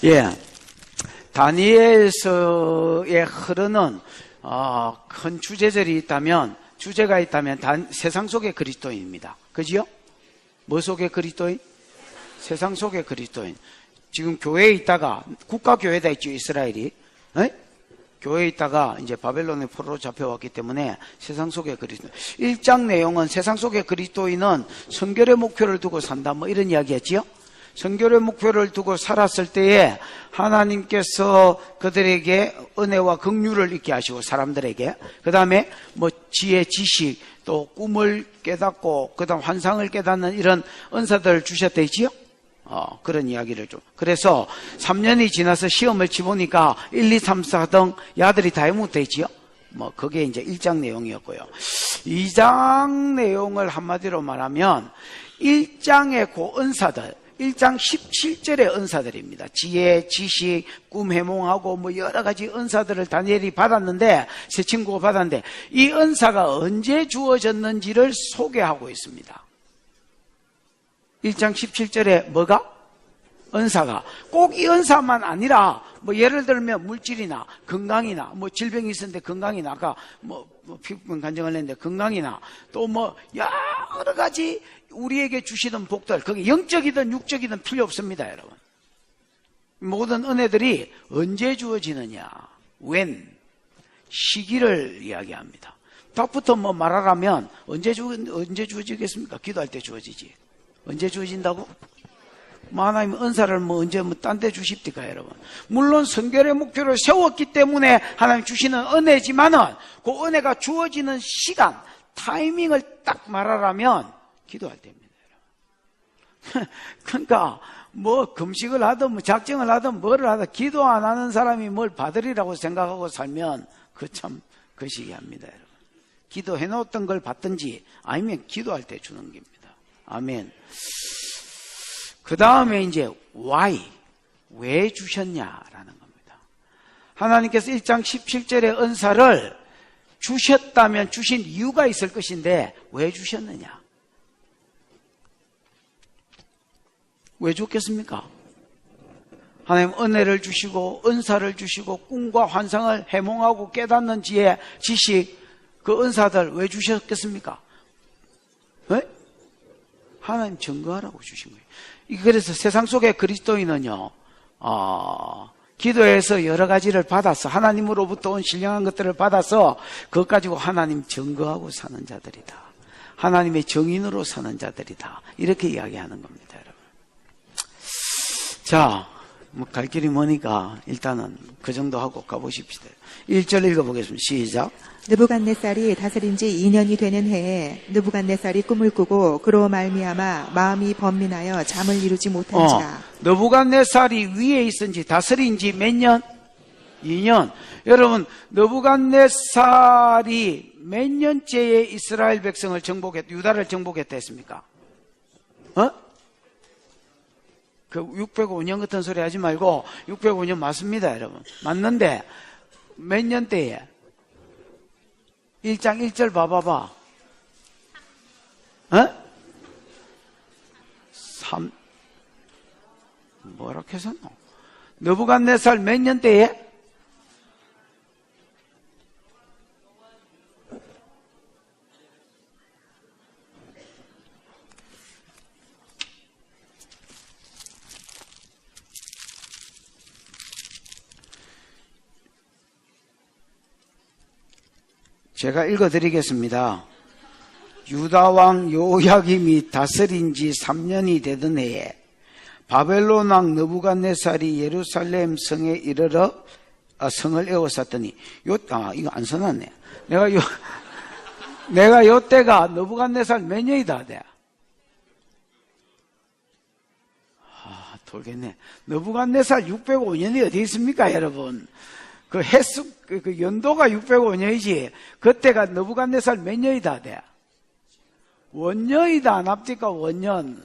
예, 다니엘서에 흐르는 큰 주제가 있다면 세상 속의 그리스도인입니다. 그지요? 뭐 속의 그리스도인? 세상 속의 그리스도인. 지금 교회에 있다가 국가교회다 있죠, 이스라엘이. 에? 교회에 있다가 이제 바벨론의 포로로 잡혀왔기 때문에 세상 속의 그리스도인. 1장 내용은 세상 속의 그리스도인은 성결의 목표를 두고 산다, 뭐 이런 이야기였지요. 성결의 목표를 두고 살았을 때에 하나님께서 그들에게 은혜와 긍휼을 있게 하시고, 사람들에게, 그 다음에 뭐 지혜, 지식, 또 꿈을 깨닫고 그 다음 환상을 깨닫는 이런 은사들을 주셨대지요. 그런 이야기를 좀. 그래서 3년이 지나서 시험을 치보니까 1, 2, 3, 4등 야들이 다 해못되지요. 뭐 그게 이제 1장 내용이었고요. 2장 내용을 한마디로 말하면 1장의 그 은사들, 1장 17절의 은사들입니다. 지혜, 지식, 꿈 해몽하고 뭐 여러 가지 은사들을 다니엘이 받았는데, 세 친구가 받았는데, 이 은사가 언제 주어졌는지를 소개하고 있습니다. 1장 17절에 뭐가? 은사가. 꼭 이 은사만 아니라, 뭐 예를 들면 물질이나 건강이나 뭐 질병이 있었는데 건강이나, 아까 뭐 피부병 간증을 했는데 건강이나, 또 뭐 여러 가지 우리에게 주시던 복들, 그게 영적이든 육적이든 필요 없습니다, 여러분. 모든 은혜들이 언제 주어지느냐? when, 시기를 이야기합니다. 답부터 뭐 말하라면 언제 주어지겠습니까? 기도할 때 주어지지. 언제 주어진다고? 뭐 하나님 은사를 뭐 언제 뭐 딴 데 주십니까, 여러분? 물론 성결의 목표를 세웠기 때문에 하나님 주시는 은혜지만은 그 은혜가 주어지는 시간, 타이밍을 딱 말하라면 기도할 때입니다, 여러분. 그러니까 뭐 금식을 하든 뭐 작정을 하든 뭐를 하든 기도 안 하는 사람이 뭘 받으리라고 생각하고 살면 그 참 거시기합니다, 여러분. 기도해 놓았던 걸 받든지 아니면 기도할 때 주는 겁니다. 아멘. 그 다음에 이제 why, 왜 주셨냐라는 겁니다. 하나님께서 1장 17절의 은사를 주셨다면 주신 이유가 있을 것인데 왜 주셨느냐? 왜 줬겠습니까? 하나님 은혜를 주시고 은사를 주시고 꿈과 환상을 해몽하고 깨닫는 지혜, 지식, 그 은사들 왜 주셨겠습니까? 왜? 하나님 증거하라고 주신 거예요. 그래서 세상 속의 그리스도인은요, 기도해서 여러 가지를 받아서 하나님으로부터 온 신령한 것들을 받아서 그것 가지고 하나님 증거하고 사는 자들이다. 하나님의 증인으로 사는 자들이다. 이렇게 이야기하는 겁니다, 여러분. 자, 뭐 갈 길이 머니까 일단은 그 정도 하고 가보십시다. 1절 읽어보겠습니다. 시작. 느부갓네살이 다스린 지 2년이 되는 해에 느부갓네살이 꿈을 꾸고 그로 말미암아 마음이 번민하여 잠을 이루지 못한지라. 느부갓네살이 위에 있은지 다스린 지 몇 년? 2년. 여러분, 느부갓네살이 몇 년째에 이스라엘 백성을 유다를 정복했다 했습니까? 그 605년 같은 소리 하지 말고 605년 맞습니다, 여러분. 맞는데 몇 년대에? 1장 1절 봐봐봐. 3 뭐라 해서 느부갓네살 몇 년대에? 제가 읽어드리겠습니다. 유다왕 요야김이 다스린 지 3년이 되던 해에 바벨론 왕 느부갓네살이 예루살렘 성에 이르러 성을 에워쌌더니 이거 안 써놨네. 내가 요때가 느부갓네살 몇 년이다 돼? 돌겠네. 느부갓네살 605년이 어디 있습니까, 여러분? 그 횟수, 그 연도가 605년이지, 그때가 느부갓네살 몇 년이다 돼? 원년이다, 납니까, 원년?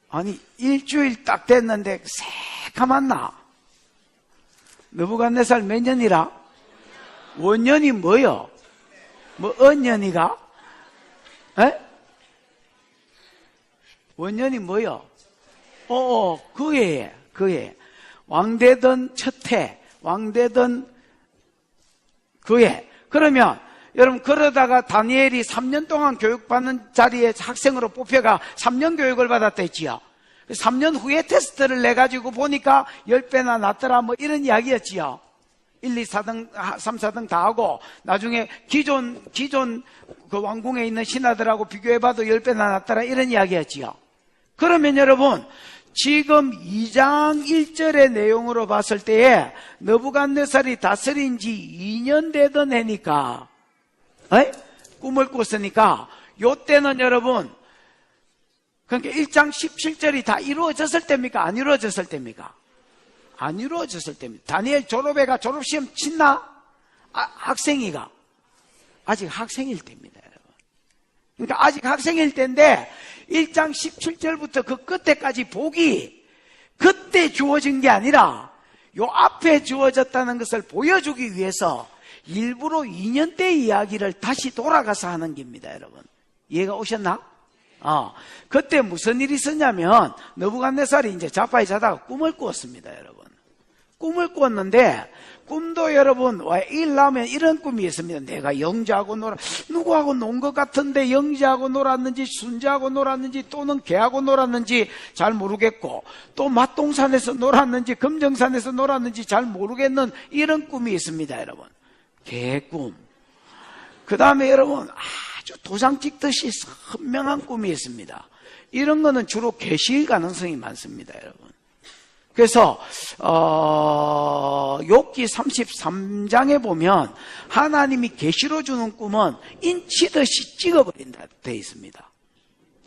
아니, 일주일 딱 됐는데, 새카만 나. 느부갓네살 몇 년이라? 원년이 뭐요? 뭐, 언년이가? 에? 원년이 뭐요? 그해. 왕되던 첫해, 왕되던 그해. 그러면 여러분 그러다가 다니엘이 3년 동안 교육받는 자리에 학생으로 뽑혀가 3년 교육을 받았다 했지요. 3년 후에 테스트를 내가지고 보니까 10배나 낫더라 뭐 이런 이야기였지요. 1, 2, 4등, 3, 4등 다 하고 나중에 기존 그 왕궁에 있는 신하들하고 비교해봐도 10배나 낫더라 이런 이야기였지요. 그러면 여러분 지금 2장 1절의 내용으로 봤을 때에 느부갓네살이 다스린 지 2년 되던 해니까 꿈을 꿨으니까 요때는 여러분 그러니까 1장 17절이 다 이루어졌을 때입니까? 안 이루어졌을 때입니까? 안 이루어졌을 때입니다. 다니엘 졸업해가 졸업시험 친나? 학생이가 아직 학생일 때입니다, 여러분. 그러니까 아직 학생일 때인데 1장 17절부터 그 끝에까지 복이 그때 주어진 게 아니라 요 앞에 주어졌다는 것을 보여주기 위해서 일부러 2년 때 이야기를 다시 돌아가서 하는 겁니다, 여러분. 이해가 오셨나? 그때 무슨 일이 있었냐면 느부갓네살이 이제 자빠이 자다가 꿈을 꾸었습니다, 여러분. 꿈을 꿨는데 꿈도 여러분 일나면 이런 꿈이 있습니다. 내가 영자하고 누구하고 논 것 같은데 영자하고 놀았는지 순자하고 놀았는지 또는 개하고 놀았는지 잘 모르겠고 또 맛동산에서 놀았는지 금정산에서 놀았는지 잘 모르겠는 이런 꿈이 있습니다, 여러분. 개꿈. 그 다음에 여러분 아주 도장 찍듯이 선명한 꿈이 있습니다. 이런 거는 주로 계시일 가능성이 많습니다, 여러분. 그래서 욥기 33장에 보면 하나님이 계시로 주는 꿈은 인 치듯이 찍어버린다 되어 있습니다.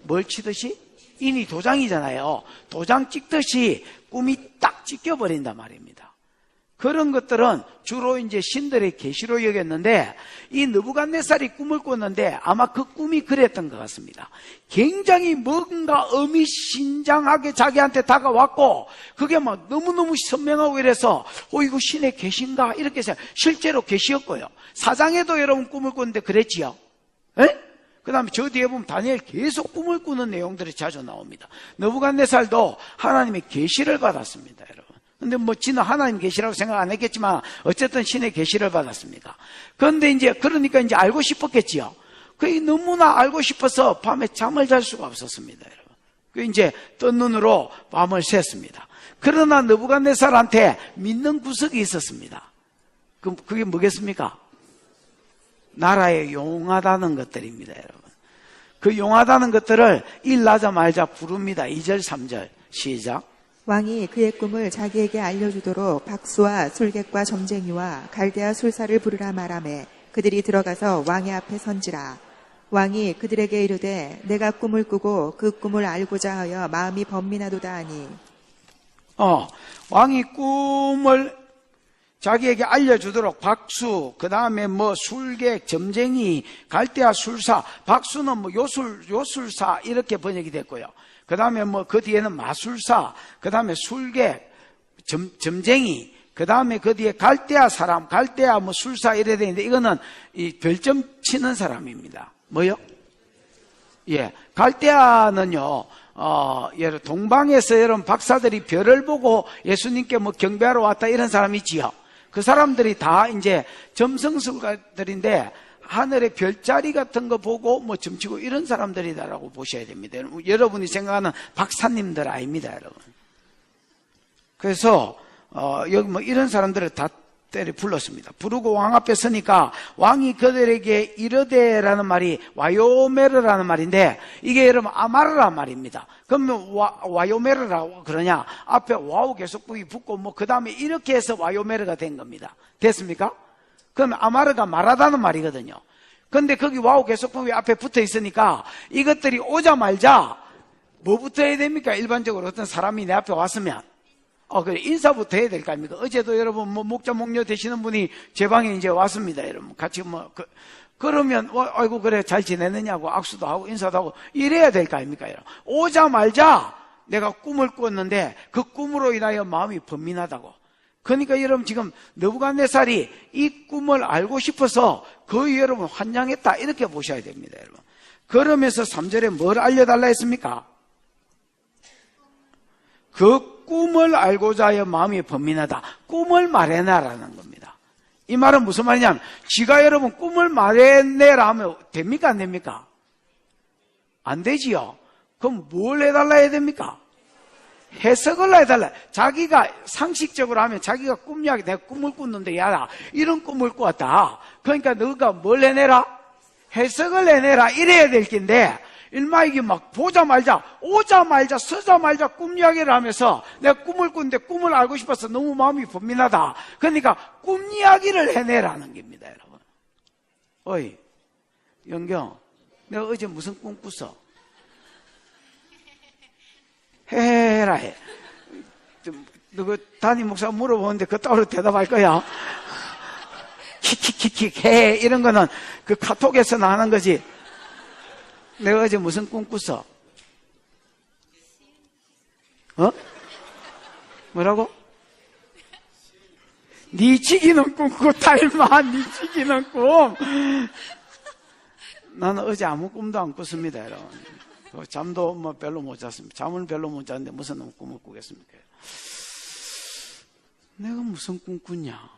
뭘 치듯이? 인이 도장이잖아요. 도장 찍듯이 꿈이 딱 찍혀버린단 말입니다. 그런 것들은 주로 이제 신들의 계시로 여겼는데 이 느부갓네살이 꿈을 꿨는데 아마 그 꿈이 그랬던 것 같습니다. 굉장히 뭔가 의미심장하게 자기한테 다가왔고 그게 막 너무너무 선명하고 이래서 이거 신의 계신가 이렇게 생각. 실제로 계시였고요. 사장에도 여러분 꿈을 꿨는데 그랬지요. 그 다음에 저 뒤에 보면 다니엘 계속 꿈을 꾸는 내용들이 자주 나옵니다. 느부갓네살도 하나님의 계시를 받았습니다, 여러분. 근데 뭐 지는 하나님 계시라고 생각 안 했겠지만 어쨌든 신의 계시를 받았습니다. 그런데 이제 그러니까 이제 알고 싶었겠지요. 그게 너무나 알고 싶어서 밤에 잠을 잘 수가 없었습니다, 여러분. 그 이제 뜬 눈으로 밤을 샜습니다. 그러나 느부갓네살한테 믿는 구석이 있었습니다. 그게 뭐겠습니까? 나라에 용하다는 것들입니다, 여러분. 그 용하다는 것들을 일나자 말자 부릅니다. 2절 3절 시작. 왕이 그의 꿈을 자기에게 알려주도록 박수와 술객과 점쟁이와 갈대아 술사를 부르라 말하매 그들이 들어가서 왕의 앞에 선지라. 왕이 그들에게 이르되 내가 꿈을 꾸고 그 꿈을 알고자 하여 마음이 번민하도다 하니. 왕이 꿈을 자기에게 알려주도록 박수, 그 다음에 뭐 술객, 점쟁이, 갈대아 술사, 박수는 뭐 요술사 이렇게 번역이 됐고요. 그 다음에 뭐 그 뒤에는 마술사, 그 다음에 술객, 점쟁이, 그 다음에 그 뒤에 갈대아 사람, 갈대아 뭐 술사 이래 되는데 이거는 이 별점 치는 사람입니다. 뭐요? 예, 갈대아는요, 동방에서 여러분 박사들이 별을 보고 예수님께 뭐 경배하러 왔다 이런 사람 있지요. 그 사람들이 다 이제 점성술가들인데 하늘의 별자리 같은 거 보고 뭐 점치고 이런 사람들이다라고 보셔야 됩니다. 여러분이 생각하는 박사님들 아닙니다, 여러분. 그래서 여기 뭐 이런 사람들을 다 때려 불렀습니다. 부르고 왕 앞에 서니까 왕이 그들에게 이르되라는 말이 와요메르라는 말인데 이게 여러분 아마르란 말입니다. 그러면 와요메르라고 그러냐? 앞에 와우 계속부기 붙고 뭐 그 다음에 이렇게 해서 와요메르가 된 겁니다. 됐습니까? 그러면 아마르가 말하다는 말이거든요. 근데 거기 와우 계속부기 앞에 붙어 있으니까 이것들이 오자말자 뭐 붙어야 됩니까? 일반적으로 어떤 사람이 내 앞에 왔으면 그래, 인사부터 해야 될 거 아닙니까? 어제도 여러분, 목자, 목녀 되시는 분이 제 방에 이제 왔습니다, 여러분. 같이 그러면, 아이고, 그래, 잘 지내느냐고 악수도 하고 인사도 하고 이래야 될 거 아닙니까, 여러분. 오자말자 내가 꿈을 꿨는데 그 꿈으로 인하여 마음이 번민하다고. 그러니까 여러분 지금 느부갓네살이 이 꿈을 알고 싶어서 거의 여러분 환장했다, 이렇게 보셔야 됩니다, 여러분. 그러면서 3절에 뭘 알려달라 했습니까? 그 꿈을 알고자 하여 마음이 번민하다. 꿈을 말해내라는 겁니다. 이 말은 무슨 말이냐면 지가 여러분 꿈을 말해내라 하면 됩니까 안 됩니까? 안 되지요. 그럼 뭘 해달라 해야 됩니까? 해석을 해달라. 자기가 상식적으로 하면 자기가 꿈 이야기, 내가 꿈을 꿨는데 야 이런 꿈을 꿨다. 그러니까 너가 뭘 해내라? 해석을 해내라. 이래야 될 텐데 일마 이게 막 보자마자 오자마자 서자마자 꿈 이야기를 하면서 내가 꿈을 꿨는데 꿈을 알고 싶어서 너무 마음이 번민하다. 그러니까 꿈 이야기를 해내라는 겁니다, 여러분. 어이 영경, 내가 어제 무슨 꿈 꿨어? 해라 해. 누구 담임 목사 물어보는데 그 따로 대답할 거야. 킥킥킥킥 해. 이런 거는 그 카톡에서 나는 거지. 내가 어제 무슨 꿈 꿨어? 어? 뭐라고? 니 지기는 꿈 꿨다 임마. 니 지기는 꿈. 나는 어제 아무 꿈도 안 꿨습니다, 여러분. 잠도 뭐 별로 못 잤습니다. 잠은 별로 못 잤는데 무슨 꿈을 꾸겠습니까? 내가 무슨 꿈 꿨냐?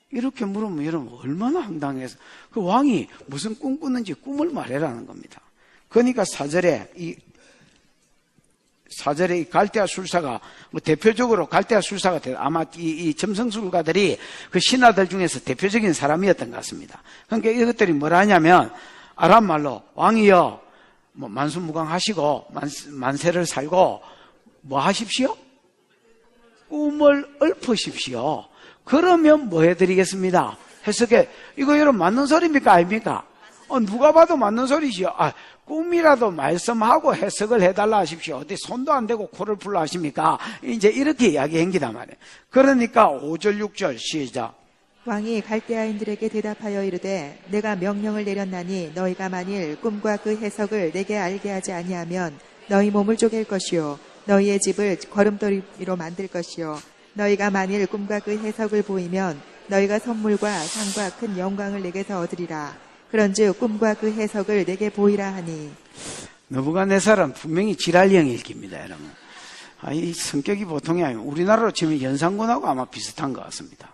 이렇게 물으면 여러분 얼마나 황당해서 그 왕이 무슨 꿈 꿨는지 꿈을 말해라는 겁니다. 그러니까 4절에 이 갈대아 술사가 뭐 대표적으로 갈대아 술사가 아마 이 점성술가들이 그 신하들 중에서 대표적인 사람이었던 것 같습니다. 그러니까 이것들이 뭐라 하냐면 아람 말로 왕이여 뭐 만수무강하시고 만세를 살고 뭐 하십시오? 꿈을 읊으십시오. 그러면 뭐 해드리겠습니다? 해석에 이거 여러분 맞는 소리입니까 아닙니까? 누가 봐도 맞는 소리지요. 꿈이라도 말씀하고 해석을 해달라 하십시오. 어디 손도 안 대고 코를 풀라 하십니까? 이제 이렇게 이야기한 기단 말이에요. 그러니까 5절 6절 시작. 왕이 갈대아인들에게 대답하여 이르되 내가 명령을 내렸나니 너희가 만일 꿈과 그 해석을 내게 알게 하지 아니하면 너희 몸을 쪼갤 것이요 너희의 집을 걸음돌이로 만들 것이요 너희가 만일 꿈과 그 해석을 보이면 너희가 선물과 상과 큰 영광을 내게서 얻으리라. 그런즉 꿈과 그 해석을 내게 보이라 하니. 느부갓네살은 분명히 지랄형 읽기입니다, 여러분. 이 성격이 보통이 아니고 우리나라로 치면 연산군하고 아마 비슷한 것 같습니다.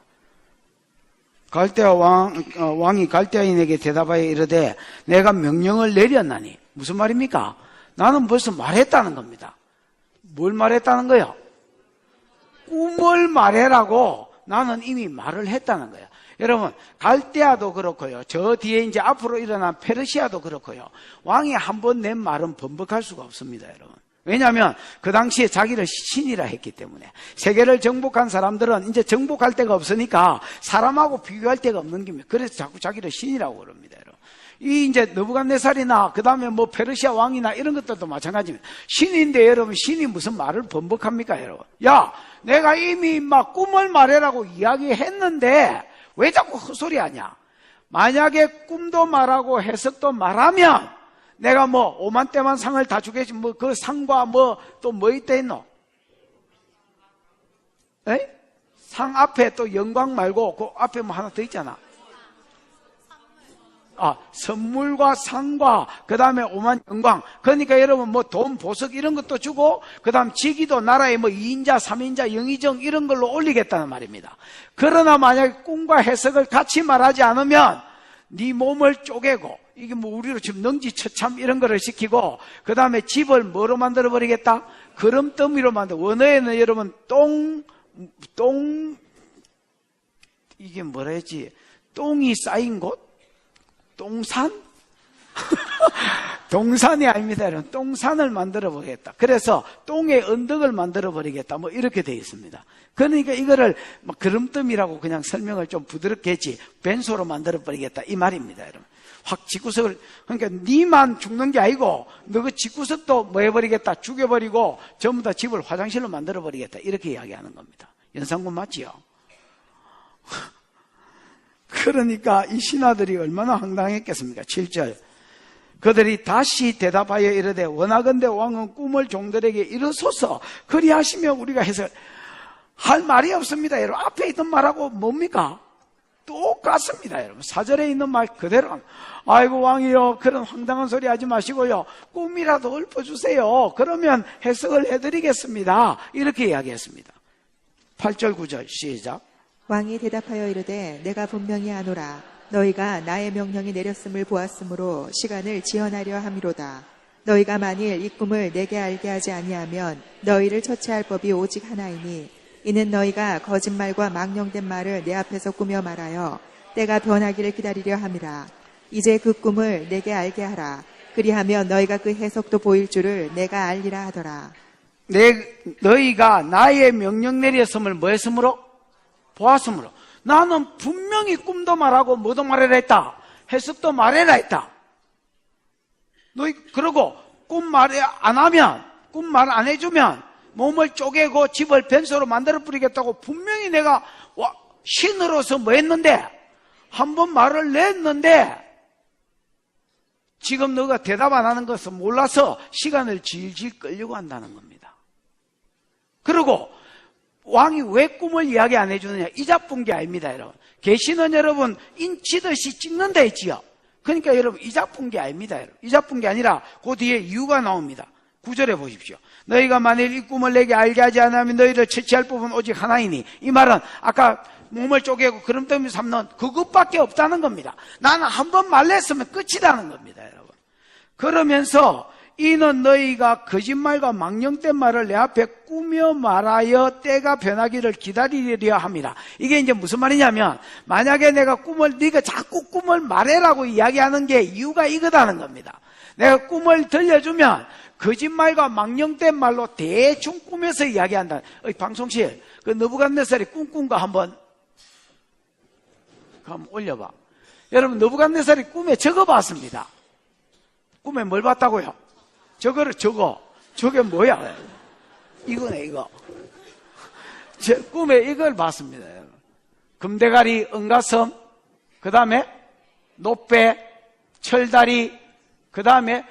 갈대아 왕이 갈대아인에게 대답하여 이르되 내가 명령을 내렸나니. 무슨 말입니까? 나는 벌써 말했다는 겁니다. 뭘 말했다는 거예요? 꿈을 말해라고 나는 이미 말을 했다는 거예요. 여러분 갈대아도 그렇고요. 저 뒤에 이제 앞으로 일어난 페르시아도 그렇고요. 왕이 한 번 낸 말은 번복할 수가 없습니다, 여러분. 왜냐하면 그 당시에 자기를 신이라 했기 때문에 세계를 정복한 사람들은 이제 정복할 데가 없으니까 사람하고 비교할 데가 없는 겁니다. 그래서 자꾸 자기를 신이라고 그럽니다, 여러분. 이 이제 느부갓네살이나 그 다음에 뭐 페르시아 왕이나 이런 것들도 마찬가지입니다. 신인데 여러분 신이 무슨 말을 번복합니까, 여러분? 야, 내가 이미 막 꿈을 말해라고 이야기했는데 왜 자꾸 헛소리 하냐? 만약에 꿈도 말하고 해석도 말하면 내가 뭐 5만 대만 상을 다 주겠지. 뭐 그 상과 뭐 또 뭐 있다 했노? 에? 상 앞에 또 영광 말고 그 앞에 뭐 하나 더 있잖아. 선물과 상과 그 다음에 5만 영광. 그러니까 여러분 뭐 돈 보석 이런 것도 주고 그 다음 직위도 나라에 뭐 2인자 3인자 영의정 이런 걸로 올리겠다는 말입니다. 그러나 만약에 꿈과 해석을 같이 말하지 않으면 네 몸을 쪼개고 이게 뭐 우리로 지금 능지처참 이런 거를 시키고 그 다음에 집을 뭐로 만들어 버리겠다? 그름더미로 만들어. 원어에는 여러분 이게 뭐라 했지? 똥이 쌓인 곳? 똥산? 동산이 아닙니다, 여러분. 똥산을 만들어 버리겠다. 그래서 똥의 언덕을 만들어 버리겠다. 뭐 이렇게 되어 있습니다. 그러니까 이거를 막 그름더미라고 그냥 설명을 좀 부드럽게 했지 벤소로 만들어 버리겠다 이 말입니다, 여러분. 확 집구석을, 그러니까 니만 죽는 게 아니고 너 그 집구석도 뭐 해버리겠다, 죽여버리고 전부 다 집을 화장실로 만들어 버리겠다 이렇게 이야기하는 겁니다. 연산군 맞지요? 그러니까 이 신하들이 얼마나 황당했겠습니까? 7절 그들이 다시 대답하여 이르되 원하건대 왕은 꿈을 종들에게 이르소서 그리하시며 우리가 해서 할 말이 없습니다. 여러분 앞에 있던 말하고 뭡니까? 똑같습니다, 여러분. 사절에 있는 말 그대로. 아이고, 왕이요, 그런 황당한 소리 하지 마시고요, 꿈이라도 읊어주세요. 그러면 해석을 해드리겠습니다. 이렇게 이야기했습니다. 8절 9절 시작. 왕이 대답하여 이르되 내가 분명히 아노라. 너희가 나의 명령이 내렸음을 보았으므로 시간을 지연하려 함이로다. 너희가 만일 이 꿈을 내게 알게 하지 아니하면 너희를 처치할 법이 오직 하나이니 이는 너희가 거짓말과 망령된 말을 내 앞에서 꾸며 말하여 때가 변하기를 기다리려 함이라. 이제 그 꿈을 내게 알게 하라. 그리하면 너희가 그 해석도 보일 줄을 내가 알리라 하더라. 너희가 나의 명령 내렸음을 뭐 했으므로? 보았으므로. 나는 분명히 꿈도 말하고 뭐도 말해라 했다. 해석도 말해라 했다. 너희 그러고 꿈 말 안 하면, 꿈 말 안 해주면 몸을 쪼개고 집을 변소로 만들어 버리겠다고 분명히 내가 신으로서 뭐 했는데, 한번 말을 냈는데 지금 너가 대답 안 하는 것을 몰라서 시간을 질질 끌려고 한다는 겁니다. 그리고 왕이 왜 꿈을 이야기 안 해주느냐? 이자쁜 게 아닙니다, 여러분. 계시는 여러분 인치듯이 찍는다 했지요. 그러니까 여러분 이자쁜 게 아닙니다, 여러분. 이자쁜 게 아니라 그 뒤에 이유가 나옵니다. 9절에 보십시오. 너희가 만일 이 꿈을 내게 알게 하지 않으면 너희를 처치할 법은 오직 하나이니. 이 말은 아까 몸을 쪼개고 그름더미 삼는 그것밖에 없다는 겁니다. 나는 한 번 말했으면 끝이라는 겁니다, 여러분. 그러면서 이는 너희가 거짓말과 망령된 말을 내 앞에 꾸며 말하여 때가 변하기를 기다리려 함이라. 이게 이제 무슨 말이냐면, 만약에 내가 네가 자꾸 꿈을 말해라고 이야기하는 게 이유가 이거다는 겁니다. 내가 꿈을 들려주면 거짓말과 망령된 말로 대충 꾸며서 이야기한다. 방송실 그 느부갓네살이 꿈꾼 거 한번 올려봐. 여러분, 느부갓네살이 꿈에 적어봤습니다. 꿈에 뭘 봤다고요? 저게 뭐야? 이거네, 이거. 꿈에 이걸 봤습니다. 금대가리, 은가섬, 그 다음에 노배, 철다리, 그 다음에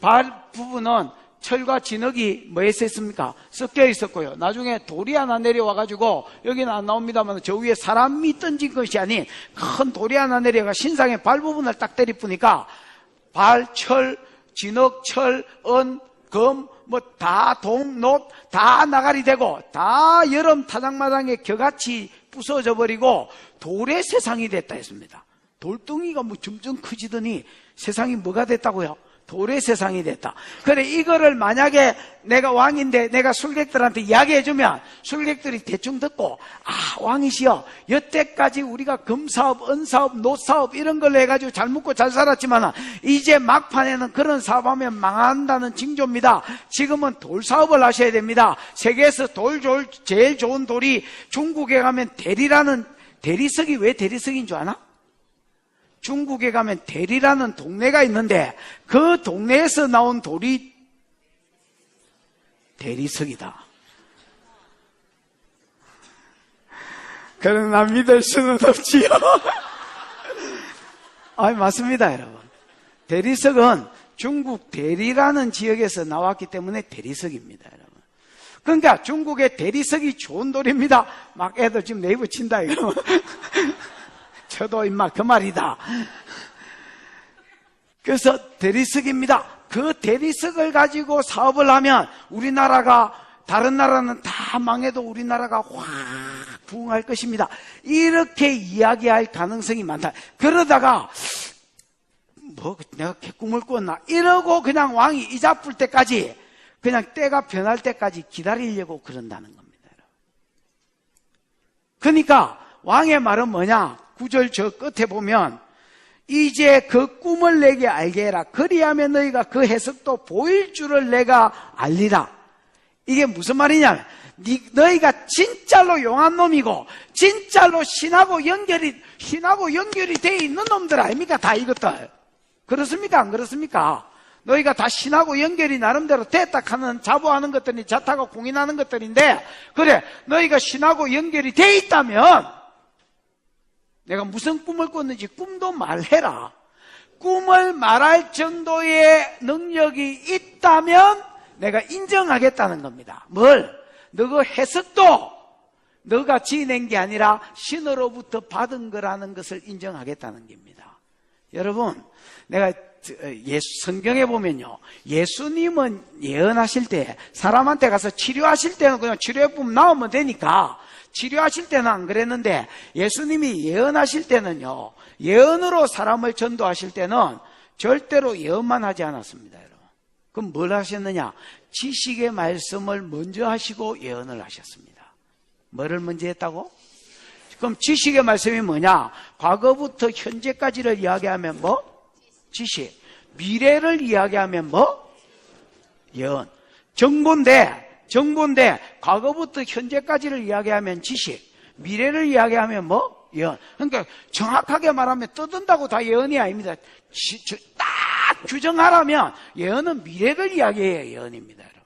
발 부분은 철과 진흙이 뭐 했었습니까? 섞여 있었고요. 나중에 돌이 하나 내려와가지고, 여기는 안 나옵니다만 저 위에 사람이 던진 것이 아닌 큰 돌이 하나 내려가 신상의 발 부분을 딱 때리쁘니까 발, 철, 진흙, 철, 은, 금, 뭐 다 동록 다 나가리 되고 다 여름 타작마당에 겨같이 부서져 버리고 돌의 세상이 됐다 했습니다. 돌덩이가 뭐 점점 커지더니 세상이 뭐가 됐다고요? 돌의 세상이 됐다. 그래, 이거를 만약에 내가 왕인데 내가 술객들한테 이야기해주면 술객들이 대충 듣고, 왕이시여, 여태까지 우리가 금사업, 은사업, 노사업 이런 걸로 해가지고 잘 먹고 잘 살았지만 이제 막판에는 그런 사업하면 망한다는 징조입니다. 지금은 돌사업을 하셔야 됩니다. 세계에서 제일 좋은 돌이 중국에 가면 대리석이 왜 대리석인 줄 아나? 중국에 가면 대리라는 동네가 있는데 그 동네에서 나온 돌이 대리석이다. 그러나 믿을 수는 없지요. 맞습니다, 여러분. 대리석은 중국 대리라는 지역에서 나왔기 때문에 대리석입니다, 여러분. 그러니까 중국의 대리석이 좋은 돌입니다. 막 애들 지금 네이버 친다, 이거. 저도 임마 그 말이다. 그래서 대리석입니다. 그 대리석을 가지고 사업을 하면 우리나라가, 다른 나라는 다 망해도 우리나라가 확 부흥할 것입니다. 이렇게 이야기할 가능성이 많다. 그러다가 내가 개꿈을 꿨나 이러고 그냥 왕이 이자풀 때까지, 그냥 때가 변할 때까지 기다리려고 그런다는 겁니다. 그러니까 왕의 말은 뭐냐? 9절 저 끝에 보면 이제 그 꿈을 내게 알게 해라. 그리하면 너희가 그 해석도 보일 줄을 내가 알리라. 이게 무슨 말이냐면, 너희가 진짜로 용한 놈이고 진짜로 신하고 연결이 돼 있는 놈들 아닙니까? 다 이것들. 그렇습니까? 안 그렇습니까? 너희가 다 신하고 연결이 나름대로 됐다 하는, 자부하는 것들이 자타가 공인하는 것들인데, 그래, 너희가 신하고 연결이 돼 있다면 내가 무슨 꿈을 꿨는지 꿈도 말해라. 꿈을 말할 정도의 능력이 있다면 내가 인정하겠다는 겁니다. 뭘? 너 그 해석도 너가 지낸 게 아니라 신으로부터 받은 거라는 것을 인정하겠다는 겁니다. 여러분, 내가 성경에 보면요, 예수님은 예언하실 때 사람한테 가서 치료하실 때는 그냥 치료해보면 나오면 되니까 치료하실 때는 안 그랬는데, 예수님이 예언하실 때는요, 예언으로 사람을 전도하실 때는 절대로 예언만 하지 않았습니다. 여러분, 그럼 뭘 하셨느냐? 지식의 말씀을 먼저 하시고 예언을 하셨습니다. 뭐를 먼저 했다고? 그럼 지식의 말씀이 뭐냐? 과거부터 현재까지를 이야기하면 뭐? 지식. 미래를 이야기하면 뭐? 예언. 정보인데 과거부터 현재까지를 이야기하면 지식, 미래를 이야기하면 뭐? 예언. 그러니까 정확하게 말하면 떠든다고 다 예언이 아닙니다. 딱 규정하라면 예언은 미래를 이야기해야 예언입니다. 여러분.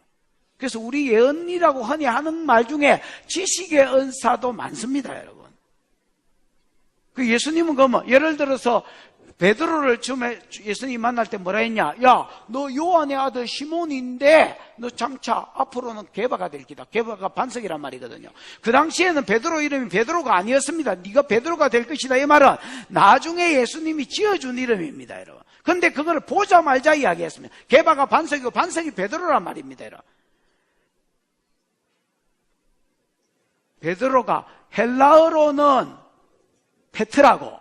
그래서 우리 예언이라고 흔히 하는 말 중에 지식의 은사도 많습니다. 여러분. 그 예수님은 그러면 예를 들어서 베드로를 처음에 예수님이 만날 때 뭐라 했냐? 야, 너 요한의 아들 시몬인데 너 장차 앞으로는 게바가 될 기다. 게바가 반석이란 말이거든요. 그 당시에는 베드로 이름이 베드로가 아니었습니다. 네가 베드로가 될 것이다. 이 말은 나중에 예수님이 지어준 이름입니다. 여러분. 근데 그걸 보자마자 이야기했습니다. 게바가 반석이고 반석이 베드로란 말입니다. 여러분. 베드로가 헬라어로는 페트라고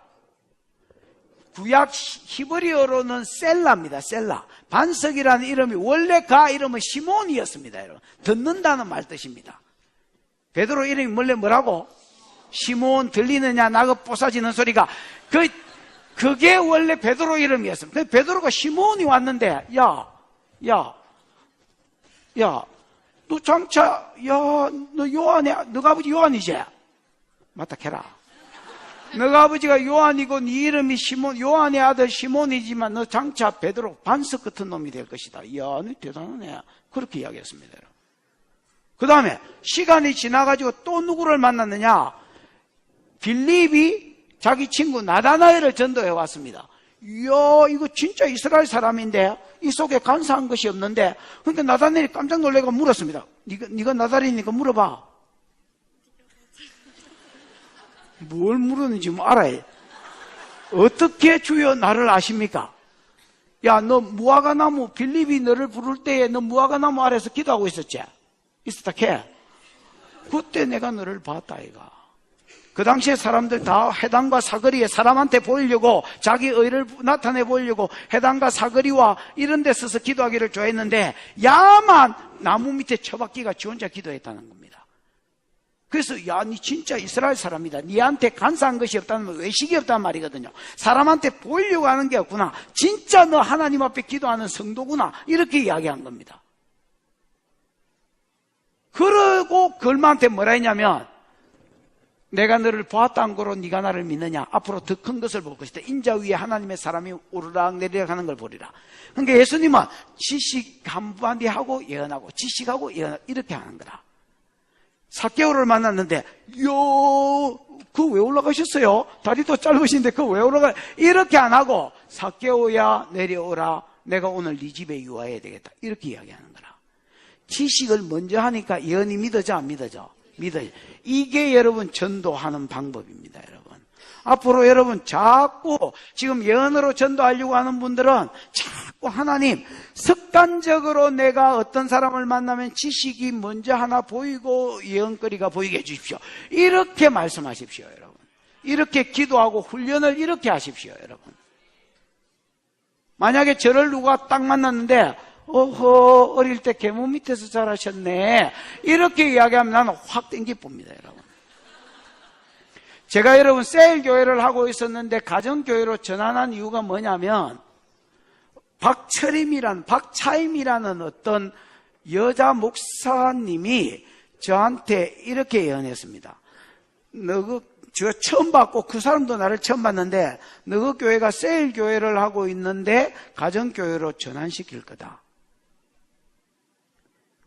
구약 히브리어로는 셀라입니다. 셀라. 반석이라는 이름이 원래 가 이름은 시몬이었습니다. 여러분. 듣는다는 말 뜻입니다. 베드로 이름이 원래 뭐라고? 시몬. 들리느냐? 나가 뽀사지는 소리가. 그게 원래 베드로 이름이었습니다. 베드로가 시몬이 왔는데, 너 장차, 너 요한의, 너가 아버지 요한이지? 맞다, 캐라. 너가 아버지가 요한이고 네 이름이 시몬, 요한의 아들 시몬이지만 너 장차 베드로 반석 같은 놈이 될 것이다. 이야, 너 대단하네. 그렇게 이야기했습니다. 그 다음에 시간이 지나가지고 또 누구를 만났느냐? 빌립이 자기 친구 나다나엘을 전도해 왔습니다. 이야, 이거 진짜 이스라엘 사람인데 이 속에 간사한 것이 없는데, 그러니까 나다나엘이 깜짝 놀래고 물었습니다. 네가 나다리니까 물어봐. 뭘 물었는지 뭐 알아야. 어떻게 주여 나를 아십니까? 야, 너 무화과나무, 빌립이 너를 부를 때에 너 무화과나무 아래서 기도하고 있었지? 있었다 캐. 그때 내가 너를 봤다 이가. 그 당시에 사람들 다 해당과 사거리에 사람한테 보이려고 자기 의를 나타내 보이려고 해당과 사거리와 이런 데 서서 기도하기를 좋아했는데, 야만 나무 밑에 처박기가 지 혼자 기도했다는 겁니다. 그래서 야, 니 진짜 이스라엘 사람이다. 니한테 간사한 것이 없다는, 외식이 없다는 말이거든요. 사람한테 보이려고 하는 게 없구나. 진짜 너 하나님 앞에 기도하는 성도구나. 이렇게 이야기한 겁니다. 그러고 걸마한테 뭐라 했냐면, 내가 너를 보았다는 거로 네가 나를 믿느냐? 앞으로 더 큰 것을 볼 것이다. 인자 위에 하나님의 사람이 오르락 내리락 하는 걸 보리라. 그러니까 예수님은 지식 한마디 하고 예언하고 지식하고 예언하고 이렇게 하는 거다. 삭개오를 만났는데, 그거 왜 올라가셨어요? 다리도 짧으신데 그거 왜 올라가? 이렇게 안 하고, 삭개오야 내려오라. 내가 오늘 네 집에 유하해야 되겠다. 이렇게 이야기하는 거라. 지식을 먼저 하니까 예언이 믿어져 안 믿어져? 믿어져. 이게 여러분 전도하는 방법입니다. 여러분. 앞으로 여러분 자꾸 지금 예언으로 전도하려고 하는 분들은 자꾸 하나님, 습관적으로 내가 어떤 사람을 만나면 지식이 먼저 하나 보이고 예언거리가 보이게 해주십시오. 이렇게 말씀하십시오. 여러분. 이렇게 기도하고 훈련을 이렇게 하십시오. 여러분. 만약에 저를 누가 딱 만났는데, 어허, 어릴 때 계모 밑에서 자라셨네, 이렇게 이야기하면 나는 확 땡기 봅니다. 여러분. 제가 여러분 세일교회를 하고 있었는데 가정교회로 전환한 이유가 뭐냐면, 박차임이라는 어떤 여자 목사님이 저한테 이렇게 예언했습니다. 제가 처음 봤고 그 사람도 나를 처음 봤는데, 너그 교회가 세일교회를 하고 있는데 가정교회로 전환시킬 거다.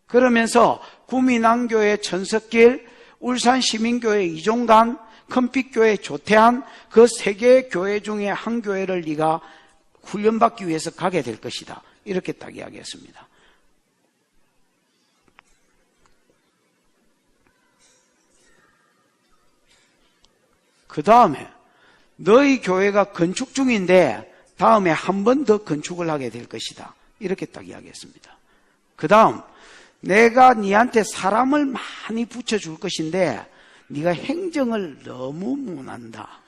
그러면서 구민항교회 천석길, 울산시민교회 이종간, 큰빛교회 조태한, 그 세 개의 교회 중에 한 교회를 네가 훈련받기 위해서 가게 될 것이다. 이렇게 딱 이야기했습니다. 그 다음에 너희 교회가 건축 중인데 다음에 한 번 더 건축을 하게 될 것이다. 이렇게 딱 이야기했습니다. 그 다음 내가 네한테 사람을 많이 붙여줄 것인데 네가 행정을 너무 못한다.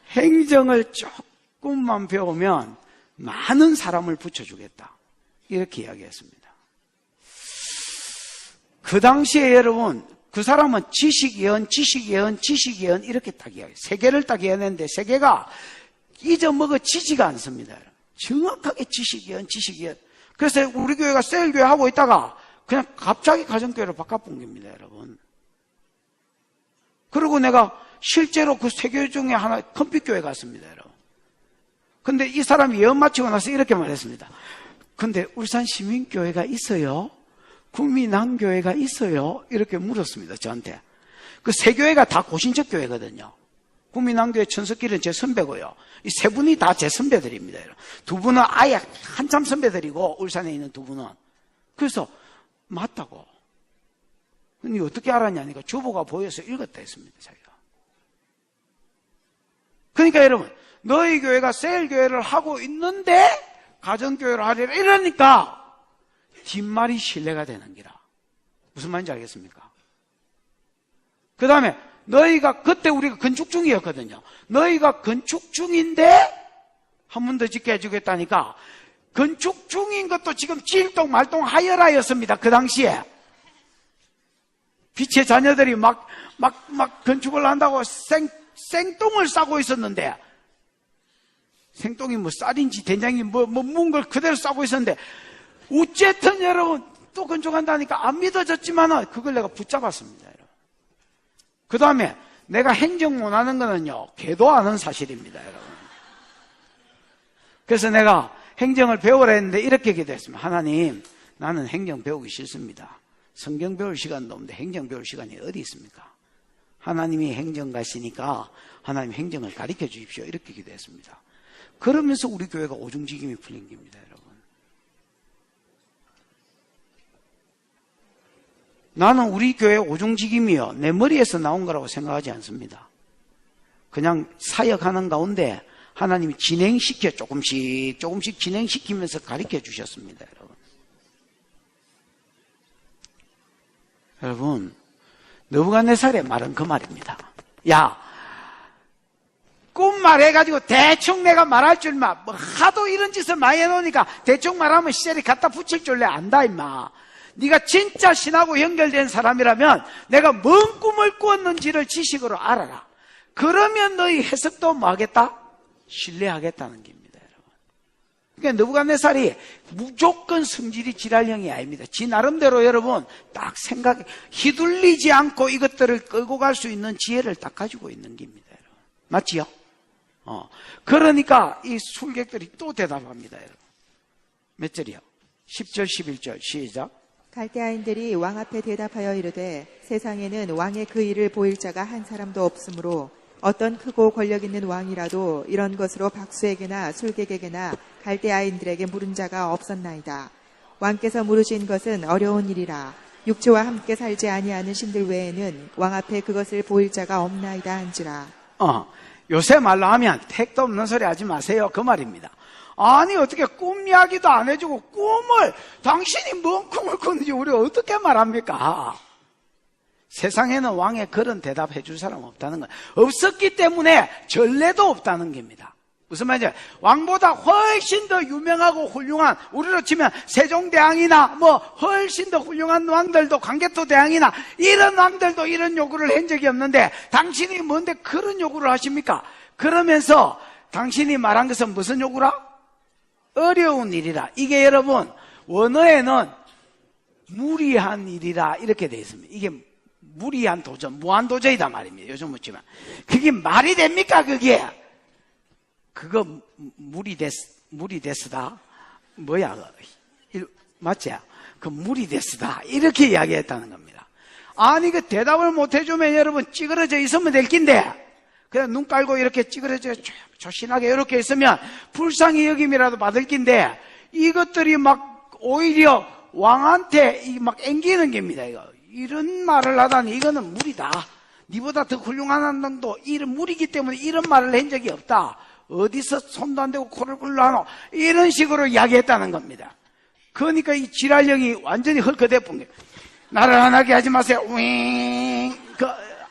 행정을 조금만 배우면 많은 사람을 붙여주겠다. 이렇게 이야기했습니다. 그 당시에 여러분, 그 사람은 지식예언 이렇게 딱 이야기해요. 세 개를 딱 이야기했는데 세 개가 잊어먹어지지가 않습니다. 정확하게 지식예언. 그래서 우리 교회가 셀교회 하고 있다가 그냥 갑자기 가정교회로 바꿔본 겁니다, 여러분. 그리고 내가 실제로 그 세 교회 중에 하나 컴퓨교회 갔습니다, 여러분. 근데 이 사람이 예언 마치고 나서 이렇게 말했습니다. 근데 울산 시민교회가 있어요? 국민항교회가 있어요? 이렇게 물었습니다, 저한테. 그 세 교회가 다 고신적 교회거든요. 국민항교회 천석길은 제 선배고요. 이 세 분이 다 제 선배들입니다. 두 분은 아예 한참 선배들이고, 울산에 있는 두 분은. 그래서, 맞다고. 근데 어떻게 알았냐니까 주보가 보여서 읽었다 했습니다, 자기가. 그러니까 여러분, 너희 교회가 셀교회를 하고 있는데, 가정교회를 하리라 이러니까, 뒷말이 신뢰가 되는 기라. 무슨 말인지 알겠습니까? 그 다음에 너희가 그때 우리가 건축 중이었거든요. 너희가 건축 중인데 한 번 더 짓게 해주겠다니까 건축 중인 것도 지금 질동 말동 하여라였습니다. 그 당시에 빛의 자녀들이 막 건축을 한다고 생똥을 싸고 있었는데 생똥이 뭐 쌀인지 된장이 묵은 걸 그대로 싸고 있었는데 어쨌든 여러분 또 건축한다니까 안 믿어졌지만 그걸 내가 붙잡았습니다. 여러분. 그 다음에 내가 행정 못하는 거는요 걔도 아는 사실입니다. 여러분. 그래서 내가 행정을 배우라 했는데 이렇게 기도했습니다. 하나님, 나는 행정 배우기 싫습니다. 성경 배울 시간도 없는데 행정 배울 시간이 어디 있습니까? 하나님이 행정 가시니까 하나님 행정을 가르쳐 주십시오. 이렇게 기도했습니다. 그러면서 우리 교회가 오중직임이 풀린 겁니다. 여러분. 나는 우리 교회 오중직임이요 내 머리에서 나온 거라고 생각하지 않습니다. 그냥 사역하는 가운데 하나님이 진행시켜 조금씩 진행시키면서 가르쳐 주셨습니다. 여러분 느부갓네살의 말은 그 말입니다. 야, 꿈 말해가지고 대충 내가 말할 줄만 하도 이런 짓을 많이 해놓으니까 대충 말하면 시절이 갖다 붙일 줄 내 안다 임마. 네가 진짜 신하고 연결된 사람이라면 내가 뭔 꿈을 꾸었는지를 지식으로 알아라. 그러면 너희 해석도 뭐 하겠다? 신뢰하겠다는 겁니다, 여러분. 그러니까 느부갓네살이 무조건 성질이 지랄형이 아닙니다. 지 나름대로 여러분 딱 휘둘리지 않고 이것들을 끌고 갈 수 있는 지혜를 딱 가지고 있는 겁니다, 여러분. 맞지요? 그러니까 이 술객들이 또 대답합니다, 여러분. 몇 절이요? 10절, 11절 시작. 갈대아인들이 왕 앞에 대답하여 이르되 세상에는 왕의 그 일을 보일 자가 한 사람도 없으므로 어떤 크고 권력 있는 왕이라도 이런 것으로 박수에게나 술객에게나 갈대아인들에게 물은 자가 없었나이다. 왕께서 물으신 것은 어려운 일이라 육체와 함께 살지 아니하는 신들 외에는 왕 앞에 그것을 보일 자가 없나이다 한지라. 요새 말로 하면 택도 없는 소리 하지 마세요. 그 말입니다. 아니 어떻게 꿈 이야기도 안 해주고 꿈을 당신이 뭔 꿈을 꿨는지 우리 어떻게 말합니까? 세상에는 왕의 그런 대답해 줄 사람 없다는 거예요. 없었기 때문에 전례도 없다는 겁니다. 무슨 말이죠? 왕보다 훨씬 더 유명하고 훌륭한 우리로 치면 세종대왕이나 뭐 훨씬 더 훌륭한 왕들도 광개토대왕이나 이런 왕들도 이런 요구를 한 적이 없는데 당신이 뭔데 그런 요구를 하십니까? 그러면서 당신이 말한 것은 무슨 요구라? 어려운 일이라. 이게 여러분 원어에는 무리한 일이라 이렇게 되어 있습니다. 이게 무리한 도전, 무한도전이다 말입니다. 요즘 묻지만 그게 말이 됩니까? 그게 그거 무리됐으다 뭐야 맞지? 그 무리됐으다 이렇게 이야기했다는 겁니다. 아니 그 대답을 못 해주면 여러분 찌그러져 있으면 될 낀데 그냥 눈 깔고 이렇게 찌그러져 조신하게 이렇게 있으면 불쌍히 여김이라도 받을 낀데 이것들이 막 오히려 왕한테 막 앵기는 겁니다. 이거. 이런 말을 하다니 이거는 무리다. 니보다 더 훌륭한 놈도 이런 무리기 때문에 이런 말을 한 적이 없다. 어디서 손도 안 대고 코를 굴러하노? 이런 식으로 이야기했다는 겁니다. 그러니까 이 지랄령이 완전히 헐커대 본 거예요. 나를 안 하게 하지 마세요. 윙.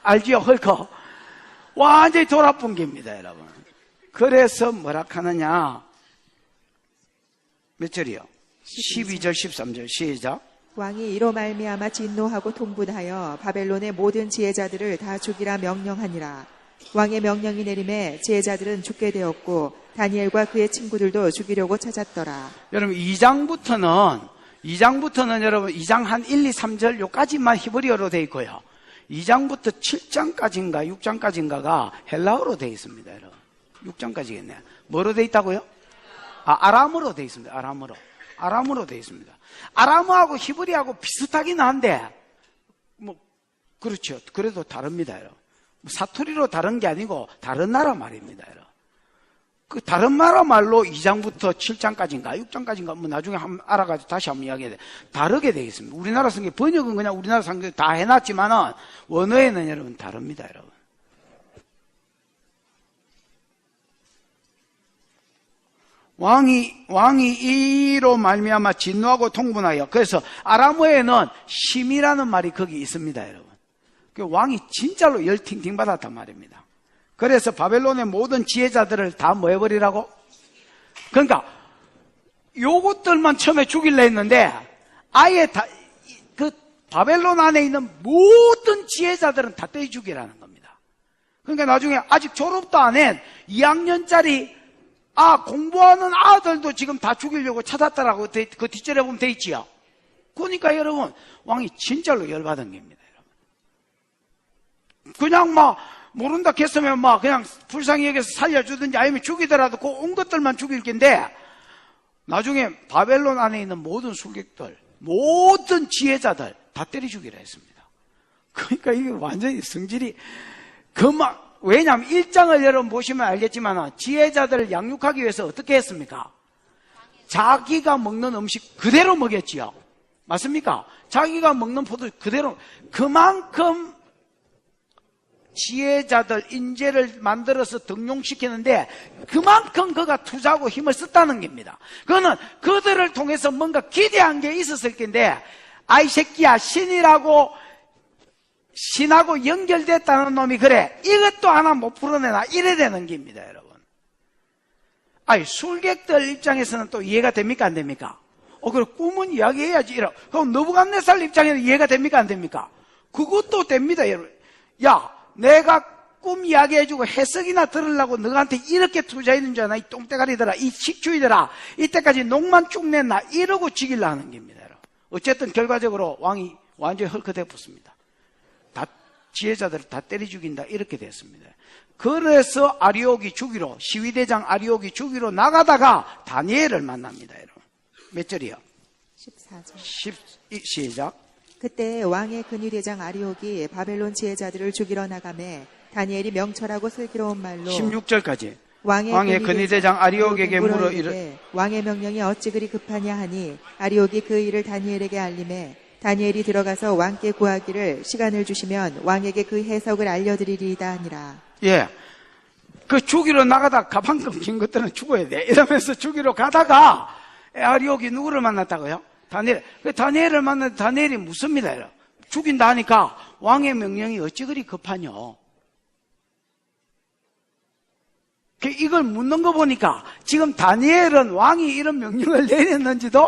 알지요? 헐커. 완전히 돌아본 겁니다, 여러분. 그래서 뭐라 하느냐. 몇 절이요? 12절, 13절. 시작. 왕이 이로 말미암아 진노하고 통분하여 바벨론의 모든 지혜자들을 다 죽이라 명령하니라. 왕의 명령이 내림에 지혜자들은 죽게 되었고 다니엘과 그의 친구들도 죽이려고 찾았더라. 여러분 2장부터는 여러분 2장 한 1, 2, 3절 요까지만 히브리어로 되어 있고요. 2장부터 7장까지인가 6장까지인가가 헬라어로 되어 있습니다. 여러분 6장까지겠네요. 뭐로 되어 있다고요? 아람어로 되어 있습니다. 아람어로 되어 있습니다. 아람어하고 히브리하고 비슷하긴 한데 뭐 그렇죠. 그래도 다릅니다. 여러분. 사투리로 다른 게 아니고 다른 나라 말입니다. 여러분. 그 다른 나라 말로 2장부터 7장까지인가 6장까지인가 뭐 나중에 한번 알아가지고 다시 한번 이야기해야 돼. 다르게 되어 있습니다. 우리나라 성경 번역은 그냥 우리나라 성경 다 해놨지만은 원어에는 여러분 다릅니다. 여러분. 왕이 이로 말미암아 진노하고 통분하여. 그래서 아람어에는 심이라는 말이 거기 있습니다, 여러분. 그 왕이 진짜로 열팅팅 받았단 말입니다. 그래서 바벨론의 모든 지혜자들을 다 뭐 해버리라고? 그러니까 요것들만 처음에 죽이려 했는데 아예 그 바벨론 안에 있는 모든 지혜자들은 다 떼 죽이라는 겁니다. 그러니까 나중에 아직 졸업도 안 한 2학년짜리 공부하는 아들도 지금 다 죽이려고 찾았다라고 그 뒷절에 보면 돼 있지요. 그러니까 여러분, 왕이 진짜로 열받은 겁니다, 여러분. 그냥 모른다 했으면 그냥 불쌍히 여기서 살려주든지 아니면 죽이더라도 그 온 것들만 죽일 텐데, 나중에 바벨론 안에 있는 모든 술객들, 모든 지혜자들 다 때려 죽이라 했습니다. 그러니까 이게 완전히 성질이 왜냐하면 1장을 여러분 보시면 알겠지만 지혜자들을 양육하기 위해서 어떻게 했습니까? 자기가 먹는 음식 그대로 먹였지요. 맞습니까? 자기가 먹는 포도 그대로. 그만큼 지혜자들 인재를 만들어서 등용시키는데 그만큼 그가 투자하고 힘을 썼다는 겁니다. 그거는 그들을 통해서 뭔가 기대한 게 있었을 텐데 아이 새끼야 신하고 연결됐다는 놈이 그래 이것도 하나 못 풀어내나 이래 되는 겁니다, 여러분. 술객들 입장에서는 또 이해가 됩니까 안 됩니까? 그래 꿈은 이야기해야지. 그럼 느부갓네살 입장에는 이해가 됩니까 안 됩니까? 그것도 됩니다, 여러분. 야, 내가 꿈 이야기해주고 해석이나 들으려고 너한테 이렇게 투자했는 줄 아나? 이 똥대가리들아, 이 식추이들아, 이때까지 녹만 쭉 냈나? 이러고 죽이려 하는 겁니다, 여러분. 어쨌든 결과적으로 왕이 완전히 헐크대 붙습니다. 지혜자들을 다 때려 죽인다 이렇게 됐습니다. 그래서 아리옥이 죽이러 시위대장 아리옥이 죽이러 나가다가 다니엘을 만납니다. 여러분. 몇 절이요? 14절. 시작. 그때 왕의 근위대장 아리옥이 바벨론 지혜자들을 죽이러 나가매 다니엘이 명철하고 슬기로운 말로 16절까지 왕의 근위대장 아리옥에게 물어 이르되 왕의 명령이 어찌 그리 급하냐 하니 아리옥이 그 일을 다니엘에게 알림해 다니엘이 들어가서 왕께 구하기를 시간을 주시면 왕에게 그 해석을 알려드리리이다 하니라. 예. 그 죽이러 나가다 가방 끊긴 것들은 죽어야 돼. 이러면서 죽이러 가다가 아리옥이 누구를 만났다고요? 다니엘. 그 다니엘을 만났는데 다니엘이 묻습니다. 죽인다 하니까 왕의 명령이 어찌 그리 급하뇨? 이걸 묻는 거 보니까 지금 다니엘은 왕이 이런 명령을 내렸는지도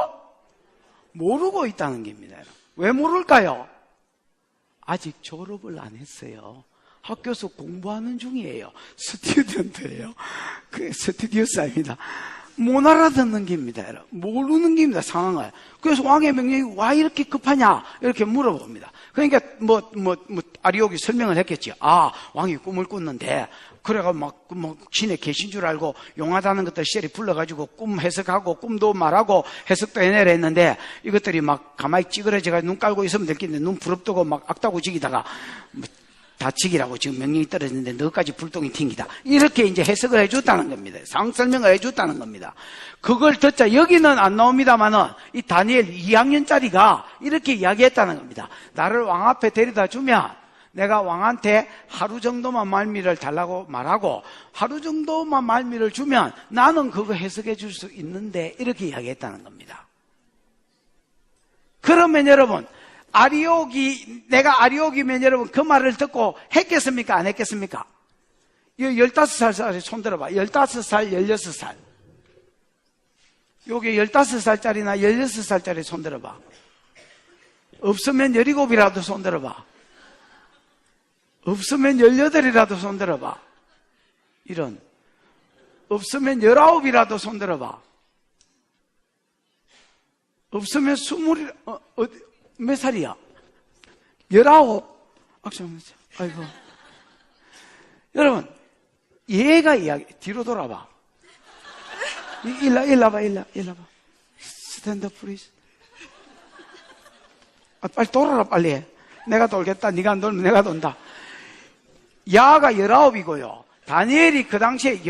모르고 있다는 겁니다. 왜 모를까요? 아직 졸업을 안 했어요. 학교에서 공부하는 중이에요. 스튜던트예요. 그 스튜디오스입니다. 못 알아듣는 겁니다. 모르는 겁니다. 상황을. 그래서 왕의 명령이 와 이렇게 급하냐 이렇게 물어봅니다. 그러니까 아리옥이 설명을 했겠지. 왕이 꿈을 꿨는데 그래가 신에 계신 줄 알고 용하다는 것들 시절이 불러가지고 꿈 해석하고 꿈도 말하고 해석도 해내려 했는데 이것들이 가만히 찌그러져가지고 눈 깔고 있으면 될 텐데 눈 부릅뜨고 악다구지기다가 다치기라고 지금 명령이 떨어졌는데 너까지 불똥이 튕기다. 이렇게 이제 해석을 해줬다는 겁니다. 상황 설명을 해줬다는 겁니다. 그걸 듣자 여기는 안 나옵니다만은 이 다니엘 2학년짜리가 이렇게 이야기했다는 겁니다. 나를 왕 앞에 데려다 주면 내가 왕한테 하루 정도만 말미를 달라고 말하고 하루 정도만 말미를 주면 나는 그거 해석해 줄 수 있는데 이렇게 이야기했다는 겁니다. 그러면 여러분 내가 아리옥이면 여러분 그 말을 듣고 했겠습니까? 안 했겠습니까? 이 15살짜리 손 들어봐. 15살, 16살. 요게 15살짜리나 16살짜리 손 들어봐. 없으면 17이라도 손 들어봐. 없으면 18이라도 손 들어봐. 이런. 없으면 19이라도 손 들어봐. 없으면 20, 몇 살이야? 19. 아이고. 여러분, 얘가 이야기, 뒤로 돌아봐. 일로 와봐. 스탠드 프리즈. 빨리 돌아라, 빨리. 내가 돌겠다. 네가 안 돌면 내가 돈다. 야가 19이고요. 다니엘이 그 당시에